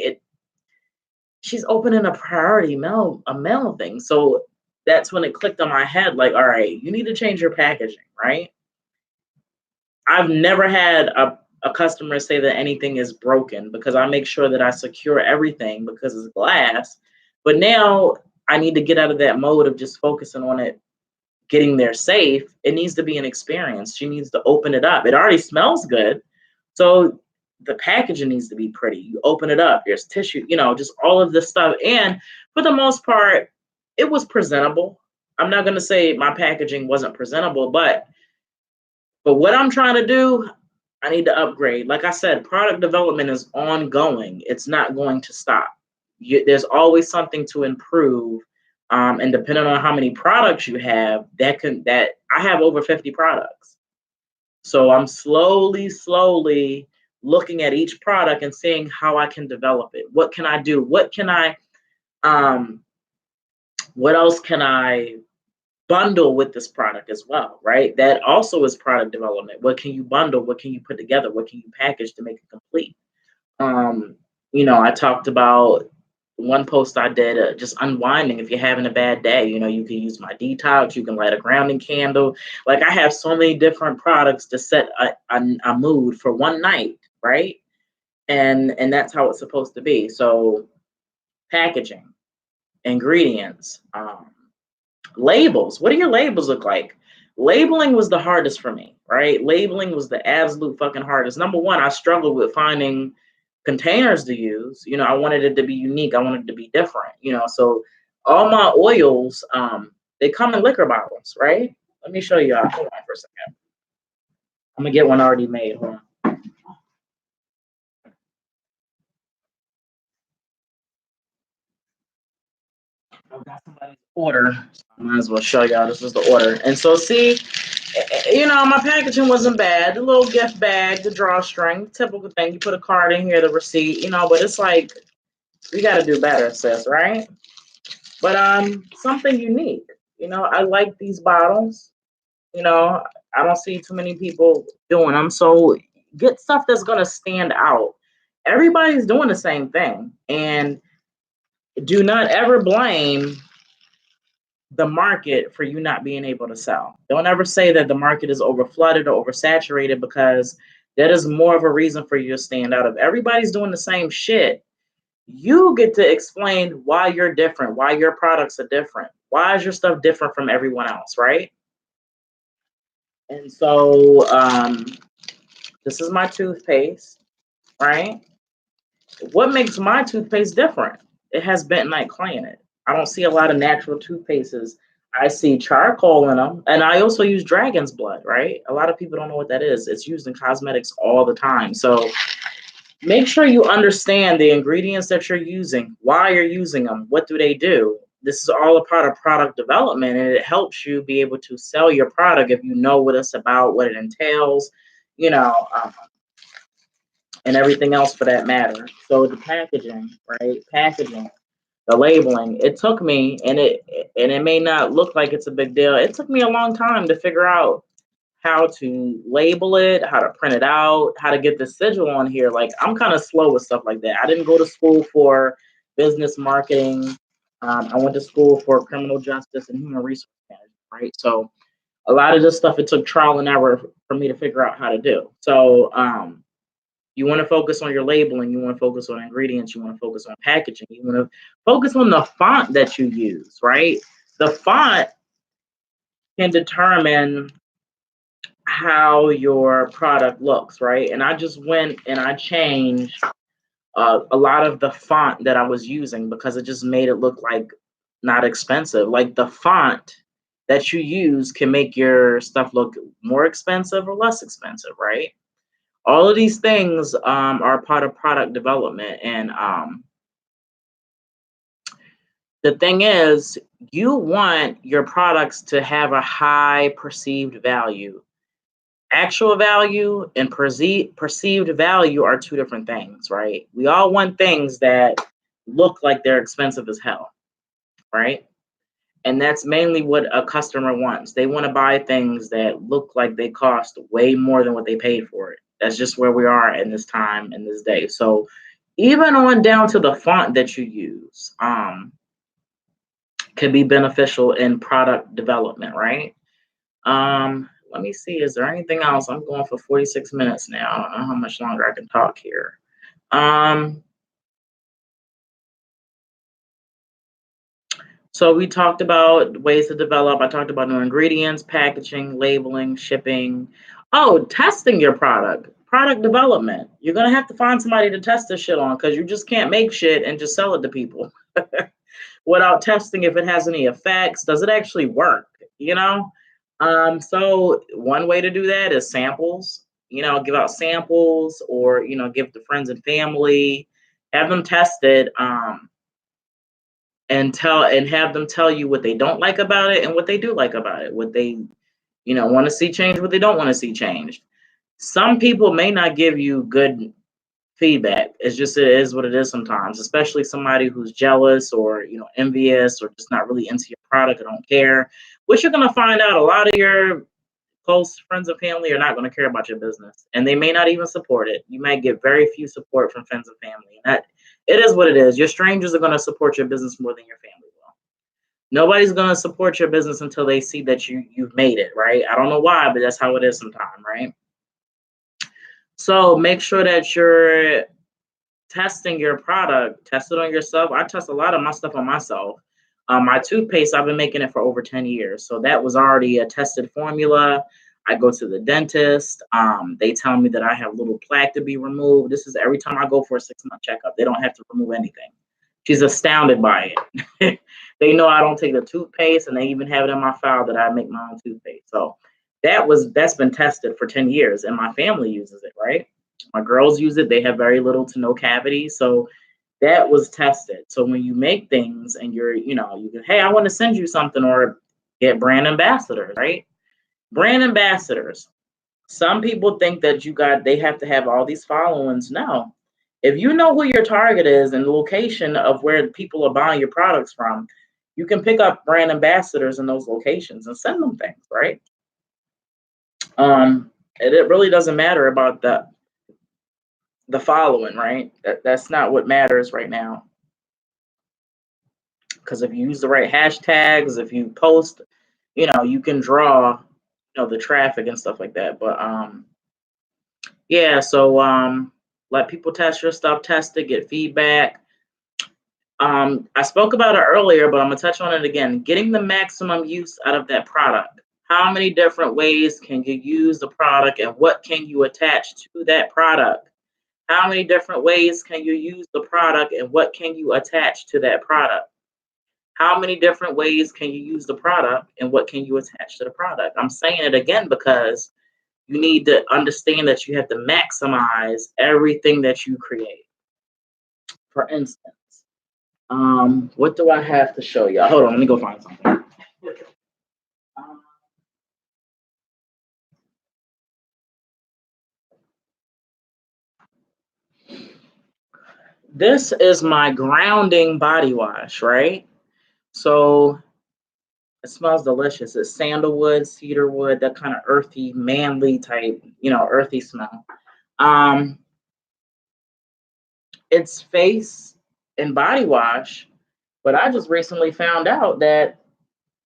she's opening a priority mail, a mail thing. So that's when it clicked on my head, like, all right, you need to change your packaging, right? I've never had a customer say that anything is broken because I make sure that I secure everything because it's glass. But now I need to get out of that mode of just focusing on it getting there safe. It needs to be an experience. She needs to open it up. It already smells good. So the packaging needs to be pretty. You open it up, there's tissue, just all of this stuff. And for the most part, it was presentable. I'm not going to say my packaging wasn't presentable, but what I'm trying to do, I need to upgrade. Like I said, product development is ongoing. It's not going to stop. There's always something to improve. And depending on how many products you have, that I have over 50 products. So I'm slowly looking at each product and seeing how I can develop it. What can I do? What else can I bundle with this product as well, right? That also is product development. What can you bundle? What can you put together? What can you package to make it complete? I talked about one post I did, just unwinding. If you're having a bad day, you can use my detox. You can light a grounding candle. Like I have so many different products to set a mood for one night, right? And that's how it's supposed to be. So packaging, ingredients, labels. What do your labels look like? Labeling was the hardest for me, right? Labeling was the absolute fucking hardest. Number one, I struggled with finding containers to use. I wanted it to be unique. I wanted it to be different, so all my oils, they come in liquor bottles, right? Let me show you. Hold on for a second. I'm gonna get one already made. Hold on. I've got somebody's order. So I might as well show y'all this is the order. And so see, my packaging wasn't bad. The little gift bag, the drawstring, typical thing. You put a card in here, the receipt, but it's like we gotta do better, sis, right? But something unique. I like these bottles. I don't see too many people doing them. So get stuff that's gonna stand out. Everybody's doing the same thing. And do not ever blame the market for you not being able to sell. Don't ever say that the market is overflooded or oversaturated, because that is more of a reason for you to stand out. If everybody's doing the same shit, you get to explain why you're different, why your products are different. Why is your stuff different from everyone else, right? And so this is my toothpaste, right? What makes my toothpaste different? It has bentonite clay in it. I don't see a lot of natural toothpastes. I see charcoal in them, and I also use dragon's blood, right? A lot of people don't know what that is. It's used in cosmetics all the time. So make sure you understand the ingredients that you're using, why you're using them, what do they do. This is all a part of product development, and it helps you be able to sell your product if you know what it's about, what it entails, you know, um, and everything else for that matter. So the packaging, right? Packaging, the labeling. It took me, and it may not look like it's a big deal. It took me a long time to figure out how to label it, how to print it out, how to get the sigil on here. Like I'm kind of slow with stuff like that. I didn't go to school for business marketing. I went to school for criminal justice and human resource management, right? So a lot of this stuff, it took trial and error for me to figure out how to do. So you want to focus on your labeling, you want to focus on ingredients, you want to focus on packaging, you want to focus on the font that you use, right? The font can determine how your product looks, right? And I just went and I changed a lot of the font that I was using because it just made it look like not expensive. Like the font that you use can make your stuff look more expensive or less expensive, right? All of these things are part of product development. And the thing is, you want your products to have a high perceived value. Actual value and perceived value are two different things, right? We all want things that look like they're expensive as hell, right? And that's mainly what a customer wants. They want to buy things that look like they cost way more than what they paid for it. That's just where we are in this time, in this day. So even on down to the font that you use, can be beneficial in product development, right? Let me see, is there anything else? I'm going for 46 minutes now. I don't know how much longer I can talk here. So we talked about ways to develop. I talked about new ingredients, packaging, labeling, shipping. Oh, testing your product development. You're gonna have to find somebody to test this shit on, because you just can't make shit and just sell it to people without testing if it has any effects. Does it actually work? You know? So one way to do that is samples. Give out samples, or give to friends and family, have them tested. And have them tell you what they don't like about it and what they do like about it, what they want to see changed, what they don't want to see changed. Some people may not give you good feedback. It is what it is sometimes, especially somebody who's jealous or envious, or just not really into your product or don't care, which you're going to find out a lot of your close friends and family are not going to care about your business, and they may not even support it. You might get very few support from friends and family. That it is what it is. Your strangers are going to support your business more than your family will. Nobody's going to support your business until they see that you've made it, right? I don't know why, but that's how it is sometimes, right? So make sure that you're testing your product. Test it on yourself. I test a lot of my stuff on myself. My toothpaste, I've been making it for over 10 years. So that was already a tested formula. I go to the dentist. They tell me that I have a little plaque to be removed. This is every time I go for a 6-month checkup. They don't have to remove anything. She's astounded by it. They know I don't take the toothpaste, and they even have it in my file that I make my own toothpaste. So that's been tested for 10 years, and my family uses it, right? My girls use it. They have very little to no cavities. So that was tested. So when you make things and you can, hey, I want to send you something, or get brand ambassadors, right? Brand ambassadors. Some people think that they have to have all these followings. No. If you know who your target is and the location of where people are buying your products from, you can pick up brand ambassadors in those locations and send them things, right? It really doesn't matter about the following, right? That's not what matters right now. Because if you use the right hashtags, if you post, you can draw, the traffic and stuff like that. But yeah, so let people test your stuff, test it, get feedback. I spoke about it earlier, but I'm gonna touch on it again. Getting the maximum use out of that product. How many different ways can you use the product, and what can you attach to that product? How many different ways can you use the product, and what can you attach to that product? How many different ways can you use the product, and what can you attach to the product? I'm saying it again because you need to understand that you have to maximize everything that you create. For instance, what do I have to show you? Hold on, let me go find something. This is my grounding body wash, right? So it smells delicious. It's sandalwood, cedarwood, that kind of earthy, manly type, earthy smell. It's face and body wash, but I just recently found out that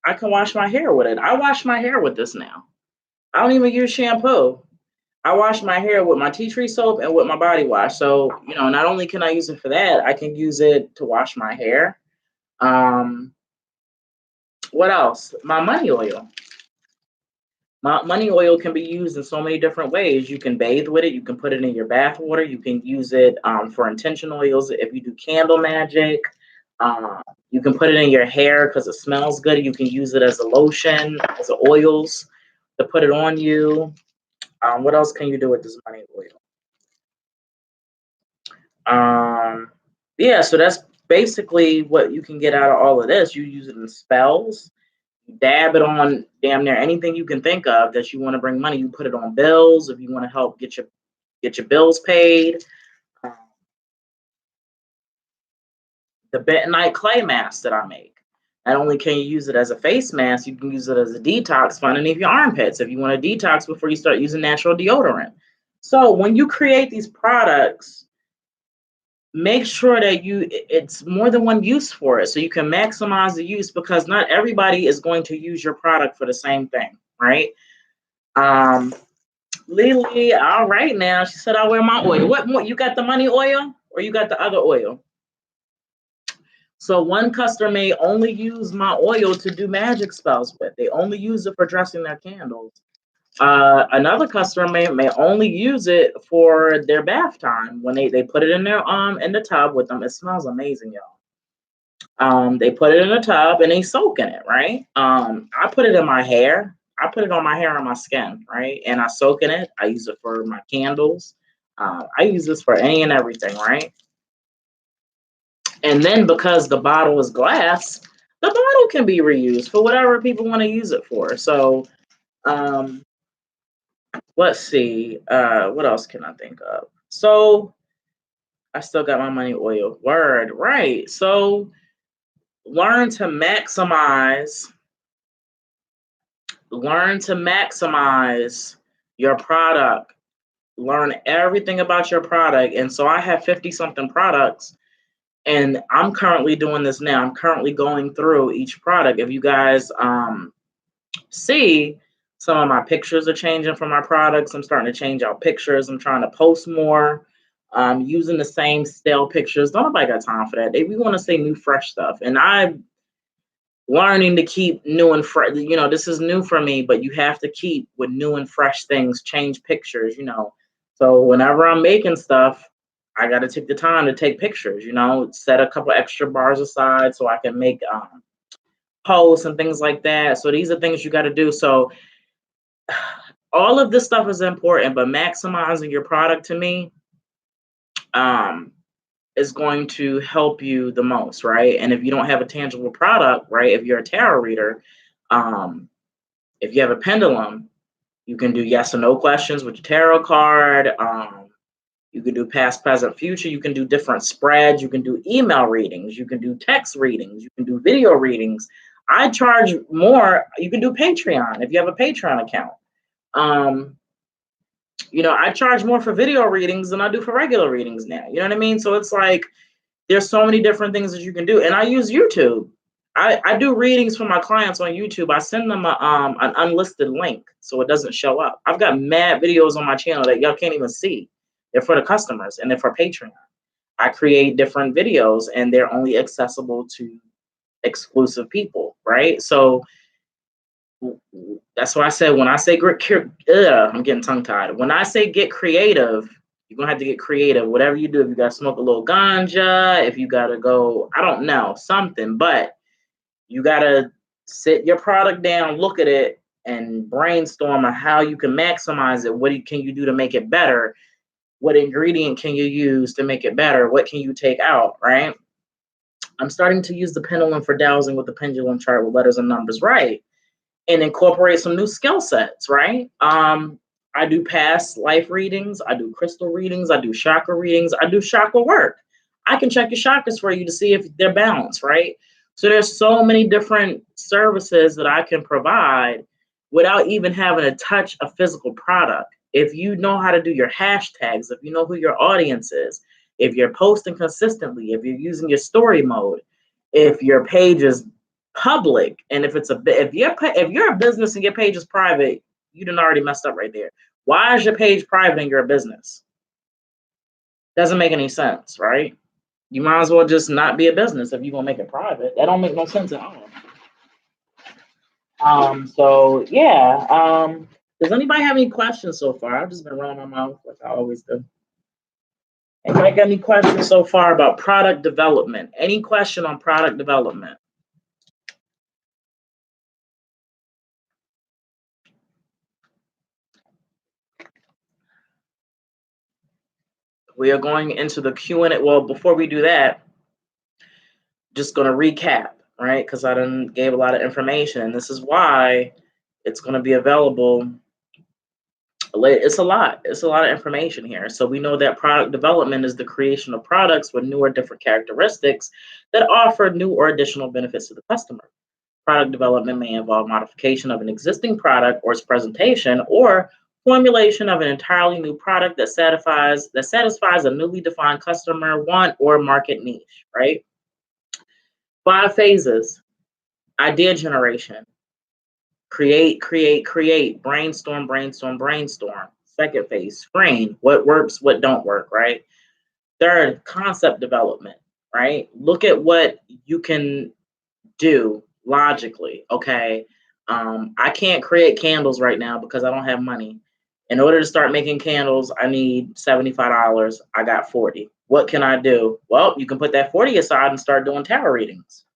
I can wash my hair with it. I wash my hair with this now. I don't even use shampoo. I wash my hair with my tea tree soap and with my body wash. So, not only can I use it for that, I can use it to wash my hair. What else? My money oil. My money oil can be used in so many different ways. You can bathe with it. You can put it in your bath water. You can use it for intention oils. If you do candle magic, you can put it in your hair because it smells good. You can use it as a lotion, as oils to put it on you. What else can you do with this money oil? Yeah, so that's basically what you can get out of all of this. You use it in spells. Dab it on damn near anything you can think of that you want to bring money. You put it on bills if you want to help get your bills paid. The bentonite clay mask that I make. Not only can you use it as a face mask, you can use it as a detox for underneath your armpits if you want to detox before you start using natural deodorant. So when you create these products, make sure that it's more than one use for it, so you can maximize the use, because not everybody is going to use your product for the same thing, right? Lily, all right now. She said, I'll wear my oil. What more? You got the money oil or you got the other oil? So one customer may only use my oil to do magic spells with. They only use it for dressing their candles. Another customer may only use it for their bath time when they put it in the tub with them. It smells amazing, y'all. They put it in a tub and they soak in it, right? I put it in my hair. I put it on my hair and my skin, right? And I soak in it. I use it for my candles. I use this for any and everything, right? And then because the bottle is glass, the bottle can be reused for whatever people want to use it for. So let's see. What else can I think of? So I still got my money oil. Word, right. So learn to maximize your product. Learn everything about your product. And so I have 50 something products, and I'm currently doing this now. I'm currently going through each product. If you guys see, some of my pictures are changing for my products. I'm starting to change out pictures. I'm trying to post more, using the same stale pictures. Don't nobody got time for that. We want to say new, fresh stuff. And I'm learning to keep new and fresh. You know, this is new for me, but you have to keep with new and fresh things, change pictures, you know. So whenever I'm making stuff, I got to take the time to take pictures, you know, set a couple extra bars aside so I can make posts and things like that. So these are things you got to do. So all of this stuff is important, but maximizing your product to me is going to help you the most, right? And if you don't have a tangible product, right, if you're a tarot reader, if you have a pendulum, you can do yes or no questions with your tarot card. You can do past, present, future. You can do different spreads. You can do email readings. You can do text readings. You can do video readings. I charge more. You can do Patreon if you have a Patreon account. You know, I charge more for video readings than I do for regular readings now. You know what I mean? So it's like there's so many different things that you can do. And I use YouTube. I do readings for my clients on YouTube. I send them an unlisted link so it doesn't show up. I've got mad videos on my channel that y'all can't even see. They're for the customers and they're for Patreon. I create different videos and they're only accessible to exclusive people, right? So that's why I said, when I say I'm getting tongue tied. When I say get creative, you're gonna have to get creative. Whatever you do, if you gotta smoke a little ganja, if you gotta go, I don't know, something, but you gotta sit your product down, look at it, and brainstorm on how you can maximize it. What can you do to make it better? What ingredient can you use to make it better? What can you take out, right? I'm starting to use the pendulum for dowsing with the pendulum chart with letters and numbers, right? And incorporate some new skill sets, right? I do past life readings. I do crystal readings. I do chakra readings. I do chakra work. I can check your chakras for you to see if they're balanced, right? So there's so many different services that I can provide without even having to touch a physical product. If you know how to do your hashtags, if you know who your audience is, if you're posting consistently, if you're using your story mode, if your page is public, and if you're a business and your page is private, you done already messed up right there. Why is your page private and you're a business? Doesn't make any sense, right? You might as well just not be a business if you're gonna make it private. That don't make no sense at all. So yeah. Does anybody have any questions so far? I've just been running my mouth like I always do. Anybody got any questions so far about product development? Any question on product development? We are going into the Q&A. Well, before we do that, just going to recap, right? Because I done gave a lot of information, and this is why it's going to be available. It's a lot of information here. So we know that product development is the creation of products with new or different characteristics that offer new or additional benefits to the customer. Product development may involve modification of an existing product or its presentation, or Formulation of an entirely new product that satisfies a newly defined customer want or market niche, right? 5 phases: idea generation, create, brainstorm, brainstorm, brainstorm. Second phase, screen, what works, what don't work, right? Third, concept development, right? Look at what you can do logically. Okay, I can't create candles right now because I don't have money. In order to start making candles, I need $75. I got 40. What can I do? Well, you can put that 40 aside and start doing tarot readings,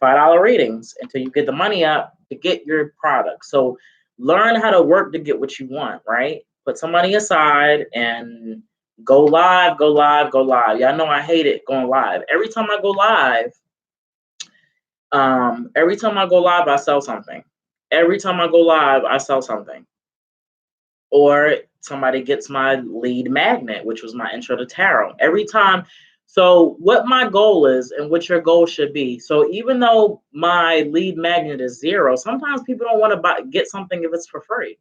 $5 readings until you get the money up to get your product. So learn how to work to get what you want, right? Put some money aside and go live, go live, go live. Y'all know I hate it going live. Every time I go live, I sell something. Every time I go live, I sell something. Or somebody gets my lead magnet, which was my intro to tarot. Every time. So what my goal is and what your goal should be. So even though my lead magnet is 0, sometimes people don't want to get something if it's for free.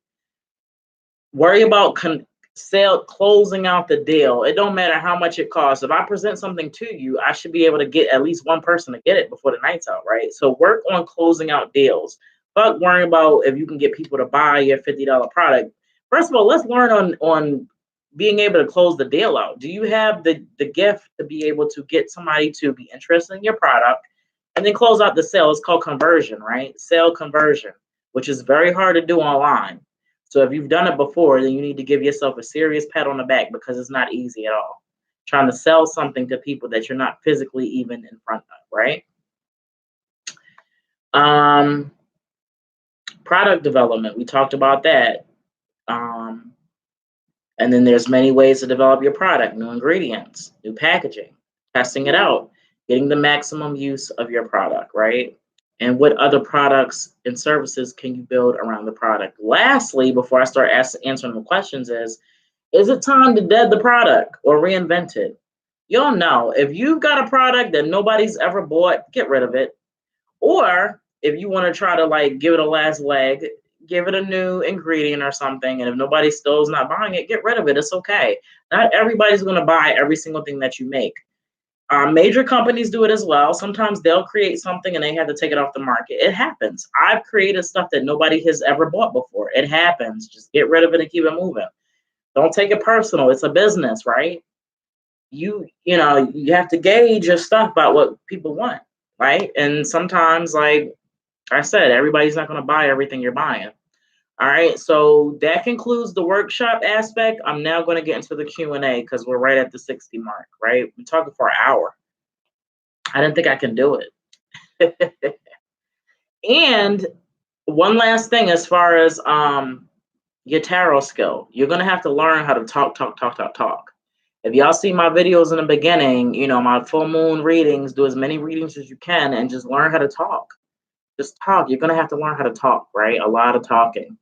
Worry about closing out the deal. It don't matter how much it costs. If I present something to you, I should be able to get at least one person to get it before the night's out, right? So work on closing out deals. Fuck worrying about if you can get people to buy your $50 product. First of all, let's learn on being able to close the deal out. Do you have the gift to be able to get somebody to be interested in your product and then close out the sale? It's called conversion, right? Sale conversion, which is very hard to do online. So if you've done it before, then you need to give yourself a serious pat on the back because it's not easy at all. Trying to sell something to people that you're not physically even in front of, right? Product development, we talked about that. And then there's many ways to develop your product: new ingredients, new packaging, testing it out, getting the maximum use of your product, right? And what other products and services can you build around the product? Lastly, before I start answering the questions, is it time to dead the product or reinvent it? You'll know if you've got a product that nobody's ever bought, get rid of it. Or if you want to try to like give it a last leg, give it a new ingredient or something. And if nobody still is not buying it, get rid of it. It's okay. Not everybody's going to buy every single thing that you make. Major companies do it as well. Sometimes they'll create something and they have to take it off the market. It happens. I've created stuff that nobody has ever bought before. It happens. Just get rid of it and keep it moving. Don't take it personal. It's a business, right? You have to gauge your stuff by what people want, right? And sometimes, like I said, everybody's not going to buy everything you're buying. All right, so that concludes the workshop aspect. I'm now going to get into the Q&A because we're right at the 60 mark, right? We're talking for an hour. I didn't think I can do it. And one last thing, as far as your tarot skill, you're going to have to learn how to talk. If y'all see my videos in the beginning, my full moon readings, do as many readings as you can and just learn how to talk. Just talk. You're going to have to learn how to talk, right? A lot of talking.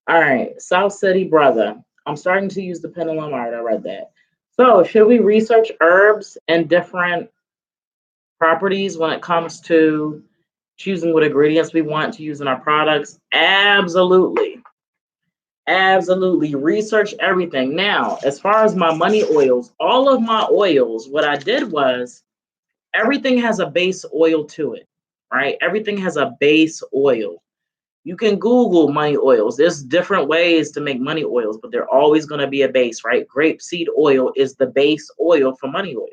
All right, South City Brother. I'm starting to use the pendulum. All right, I read that. So should we research herbs and different properties when it comes to choosing what ingredients we want to use in our products? Absolutely. Absolutely. Research everything. Now, as far as my money oils, all of my oils, what I did was everything has a base oil to it, right? Everything has a base oil. You can Google money oils. There's different ways to make money oils, but they're always going to be a base, right? Grapeseed oil is the base oil for money oil.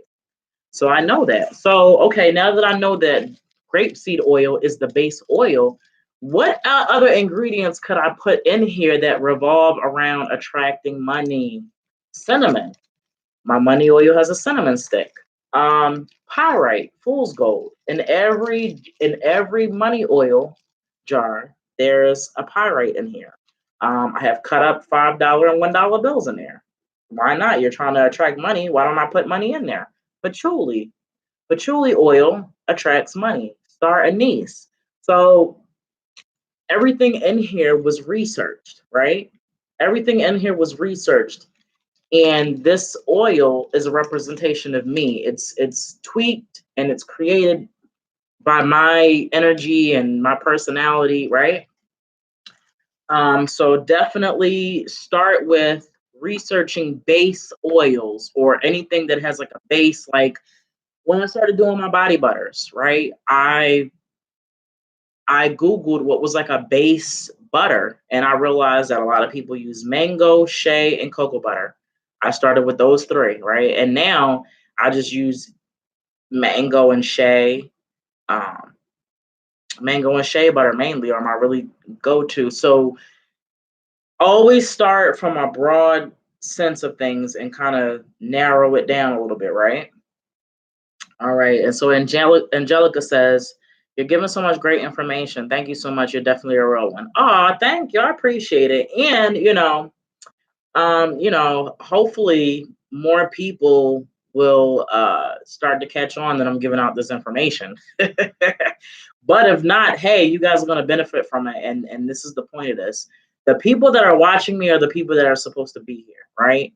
So I know that. So, okay, now that I know that grapeseed oil is the base oil, what other ingredients could I put in here that revolve around attracting money? Cinnamon. My money oil has a cinnamon stick. Pyrite, fool's gold. In every money oil jar, there's a pyrite in here. I have cut up $5 and $1 bills in there. Why not? You're trying to attract money. Why don't I put money in there? Patchouli oil attracts money. Star anise. So everything in here was researched, right? Everything in here was researched. And this oil is a representation of me. It's tweaked and it's created by my energy and my personality, right? So definitely start with researching base oils or anything that has like a base. Like when I started doing my body butters, right? I Googled what was like a base butter, and I realized that a lot of people use mango, shea, and cocoa butter. I started with those three, right? And now I just use mango and shea. Um, Mango and shea butter mainly are my really go-to. So always start from a broad sense of things and kind of narrow it down a little bit, right? All right. And so Angelica says, "You're giving so much great information. Thank you so much. You're definitely a real one." Oh, thank you. I appreciate it. And hopefully more people will start to catch on that I'm giving out this information. But if not, hey, you guys are going to benefit from it. And this is the point of this. The people that are watching me are the people that are supposed to be here, right?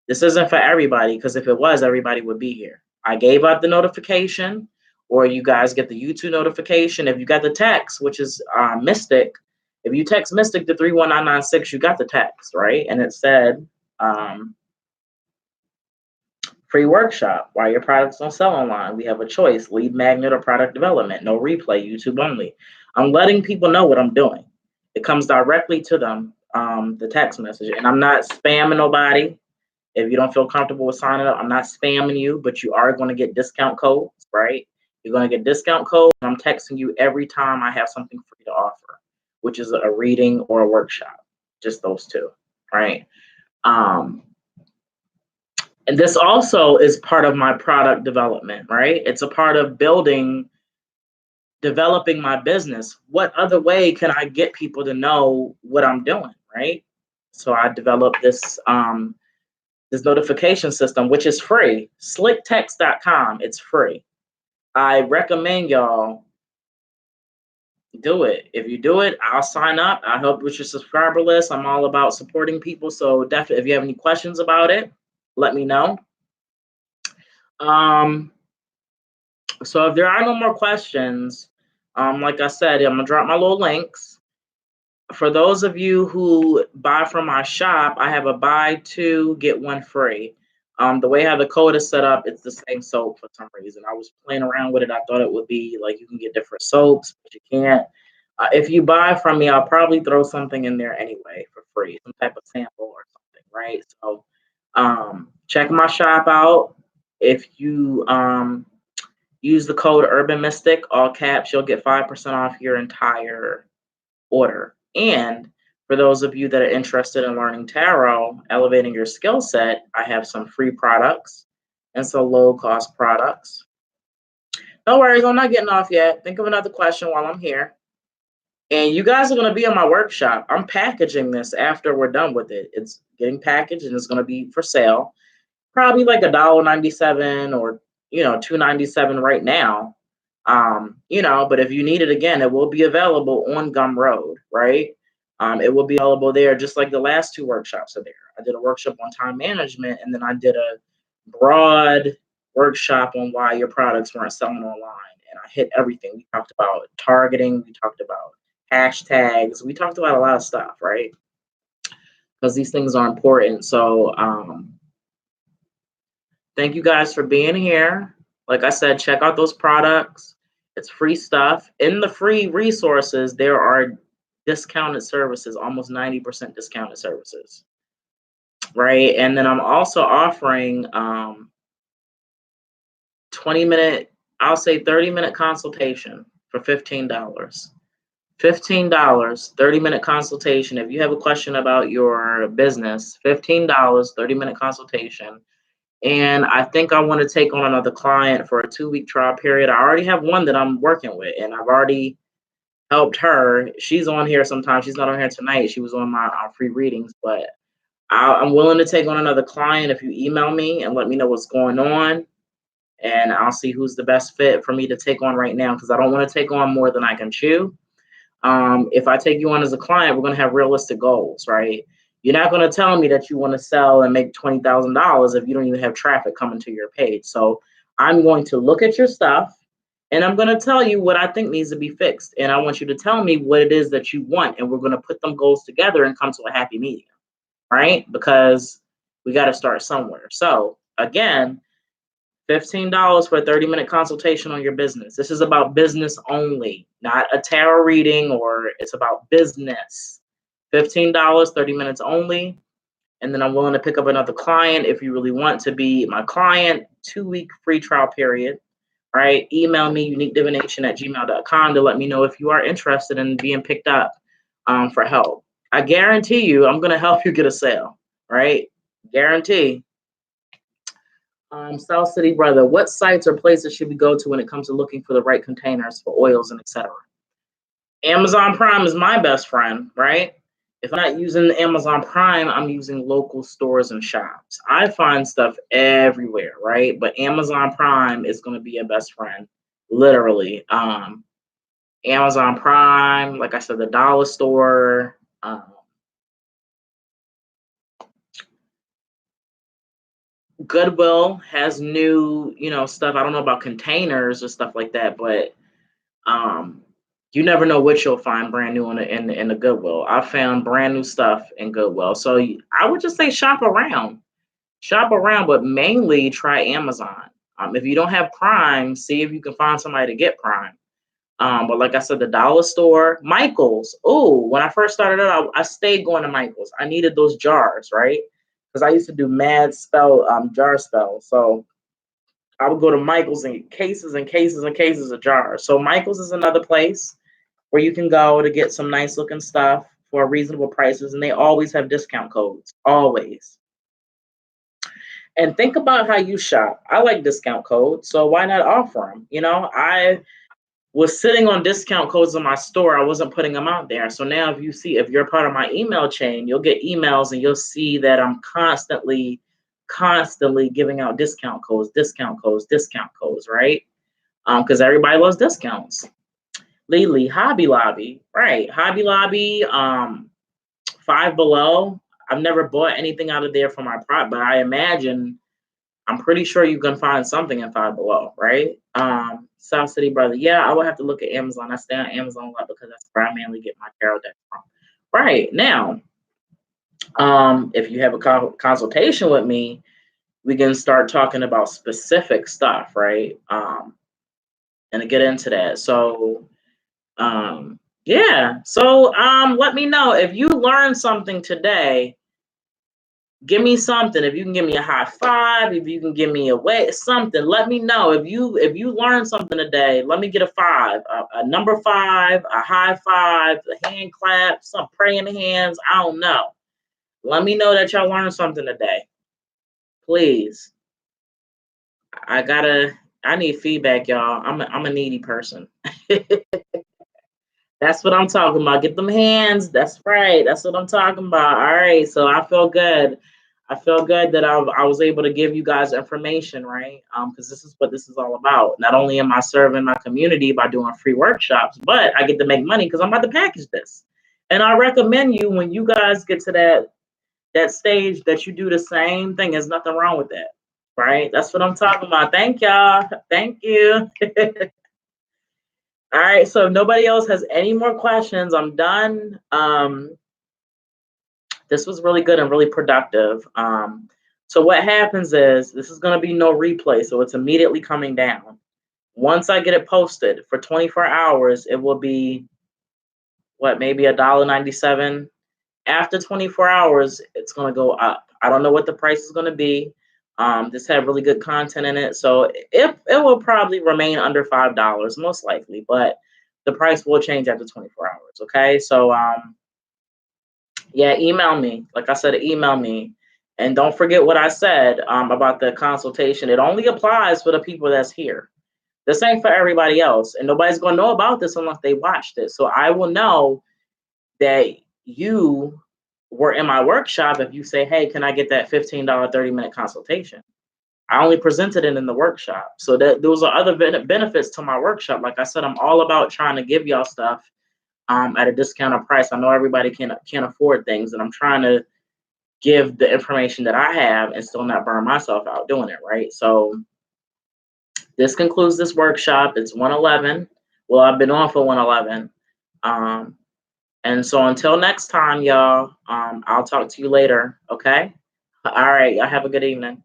This isn't for everybody, because if it was, everybody would be here. I gave out the notification, or you guys get the YouTube notification. If you got the text, which is Mystic, if you text Mystic to 31996, you got the text, right? And it said, free workshop, why your products don't sell online. We have a choice, lead magnet or product development, no replay, YouTube only. I'm letting people know what I'm doing. It comes directly to them, the text message, and I'm not spamming nobody. If you don't feel comfortable with signing up, I'm not spamming you, but you are going to get discount codes, right? You're going to get discount codes. I'm texting you every time I have something free to offer, which is a reading or a workshop, just those two, right? And this also is part of my product development, right? It's a part of developing my business. What other way can I get people to know what I'm doing, right? So I developed this notification system, which is free. Slicktext.com. It's free. I recommend y'all do it. If you do it, I'll sign up. I'll help with your subscriber list. I'm all about supporting people. So definitely, if you have any questions about it, let me know. So if there are no more questions, like I said, I'm gonna drop my little links. For those of you who buy from my shop, I have a buy two, get one free. The way how the code is set up, it's the same soap for some reason. I was playing around with it. I thought it would be like you can get different soaps, but you can't. If you buy from me, I'll probably throw something in there anyway for free, some type of sample or something, right? So check my shop out. If you use the code urbanmystik, all caps, you'll get 5% off your entire order. And for those of you that are interested in learning tarot, elevating your skill set, I have some free products and some low-cost products. No worries, I'm not getting off yet. Think of another question while I'm here. And you guys are going to be in my workshop. I'm packaging this after we're done with it. It's getting packaged and it's going to be for sale. Probably like $1.97 or $2.97 right now. But if you need it again, it will be available on Gumroad, right? It will be available there, just like the last two workshops are there. I did a workshop on time management, and then I did a broad workshop on why your products weren't selling online. And I hit everything. We talked about targeting, we talked about hashtags, we talked about a lot of stuff, right? Because these things are important. So thank you guys for being here. Like I said, check out those products. It's free stuff. In the free resources, there are discounted services, almost 90% discounted services, right? And then I'm also offering 20-minute, I'll say 30-minute consultation for $15. $15, 30-minute consultation. If you have a question about your business, $15, 30-minute consultation. And I think I want to take on another client for a 2-week trial period. I already have one that I'm working with, and I've already helped her. She's on here sometimes. She's not on here tonight. She was on my free readings, but I'm willing to take on another client if you email me and let me know what's going on, and I'll see who's the best fit for me to take on right now, because I don't want to take on more than I can chew. If I take you on as a client, we're going to have realistic goals, right? You're not going to tell me that you want to sell and make $20,000 if you don't even have traffic coming to your page. So I'm going to look at your stuff And I'm going to tell you what I think needs to be fixed. And I want you to tell me what it is that you want. And we're going to put them goals together and come to a happy medium, right? Because we got to start somewhere. So again, $15 for a 30-minute consultation on your business. This is about business only, not a tarot reading, or it's about business. $15, 30 minutes only. And then I'm willing to pick up another client if you really want to be my client. 2-week free trial period. Right? Email me uniquedivination@gmail.com to let me know if you are interested in being picked up for help. I guarantee you, I'm going to help you get a sale. Right? Guarantee. South City Brother, what sites or places should we go to when it comes to looking for the right containers for oils and etc.? Amazon Prime is my best friend, right? If I'm not using Amazon Prime, I'm using local stores and shops. I find stuff everywhere, right? But Amazon Prime is going to be your best friend, literally. Amazon Prime, like I said, the dollar store. Goodwill has new, stuff. I don't know about containers or stuff like that, but you never know what you'll find brand new in the Goodwill. I found brand new stuff in Goodwill. So I would just say shop around, but mainly try Amazon. If you don't have Prime, see if you can find somebody to get Prime. But like I said, the dollar store, Michael's. Oh, when I first started out, I stayed going to Michael's. I needed those jars, right? Because I used to do mad jar spells. So I would go to Michael's and cases and cases and cases of jars. So Michael's is another place where you can go to get some nice looking stuff for reasonable prices. And they always have discount codes, always. And think about how you shop. I like discount codes, so why not offer them? I was sitting on discount codes in my store. I wasn't putting them out there. So now if you're part of my email chain, you'll get emails and you'll see that I'm constantly giving out discount codes, right? Because everybody loves discounts. Lily, Hobby Lobby, right? Hobby Lobby, Five Below. I've never bought anything out of there for my product, but I'm pretty sure you can find something in Five Below, right? South City Brother, yeah, I would have to look at Amazon. I stay on Amazon a lot because that's where I mainly get my tarot deck from. Right now, if you have a consultation with me, we can start talking about specific stuff, right? And to get into that. So, yeah. So, let me know if you learned something today. Give me something. If you can give me a high five, if you can give me something, let me know. If you learned something today, let me get a 5, a number 5, a high five, a hand clap, some praying hands. I don't know. Let me know that y'all learned something today. Please. I need feedback, y'all. I'm a needy person. That's what I'm talking about. Get them hands. That's right. That's what I'm talking about. All right. So I feel good. I feel good that I was able to give you guys information, right? Because this is what this is all about. Not only am I serving my community by doing free workshops, but I get to make money because I'm about to package this. And I recommend you, when you guys get to that stage, that you do the same thing. There's nothing wrong with that, right? That's what I'm talking about. Thank y'all. Thank you. All right, so if nobody else has any more questions, I'm done. This was really good and really productive. So what happens is, this is going to be no replay, so it's immediately coming down. Once I get it posted for 24 hours, it will be, maybe $1.97. After 24 hours, it's going to go up. I don't know what the price is going to be. This had really good content in it, so it will probably remain under $5, most likely, but the price will change after 24 hours. Okay, so yeah, email me. Like I said, email me, and don't forget what I said about the consultation. It only applies for the people that's here. This ain't for everybody else, and nobody's going to know about this unless they watched it. So I will know that you were in my workshop if you say, hey, can I get that $15 30-minute consultation? I only presented it in the workshop. So that those are other benefits to my workshop. Like I said, I'm all about trying to give y'all stuff at a discounted price. I know everybody can't afford things, and I'm trying to give the information that I have and still not burn myself out doing it, right? So This concludes this workshop. It's 111. Well, I've been on for 111. And so until next time, y'all, I'll talk to you later. Okay. All right. Y'all have a good evening.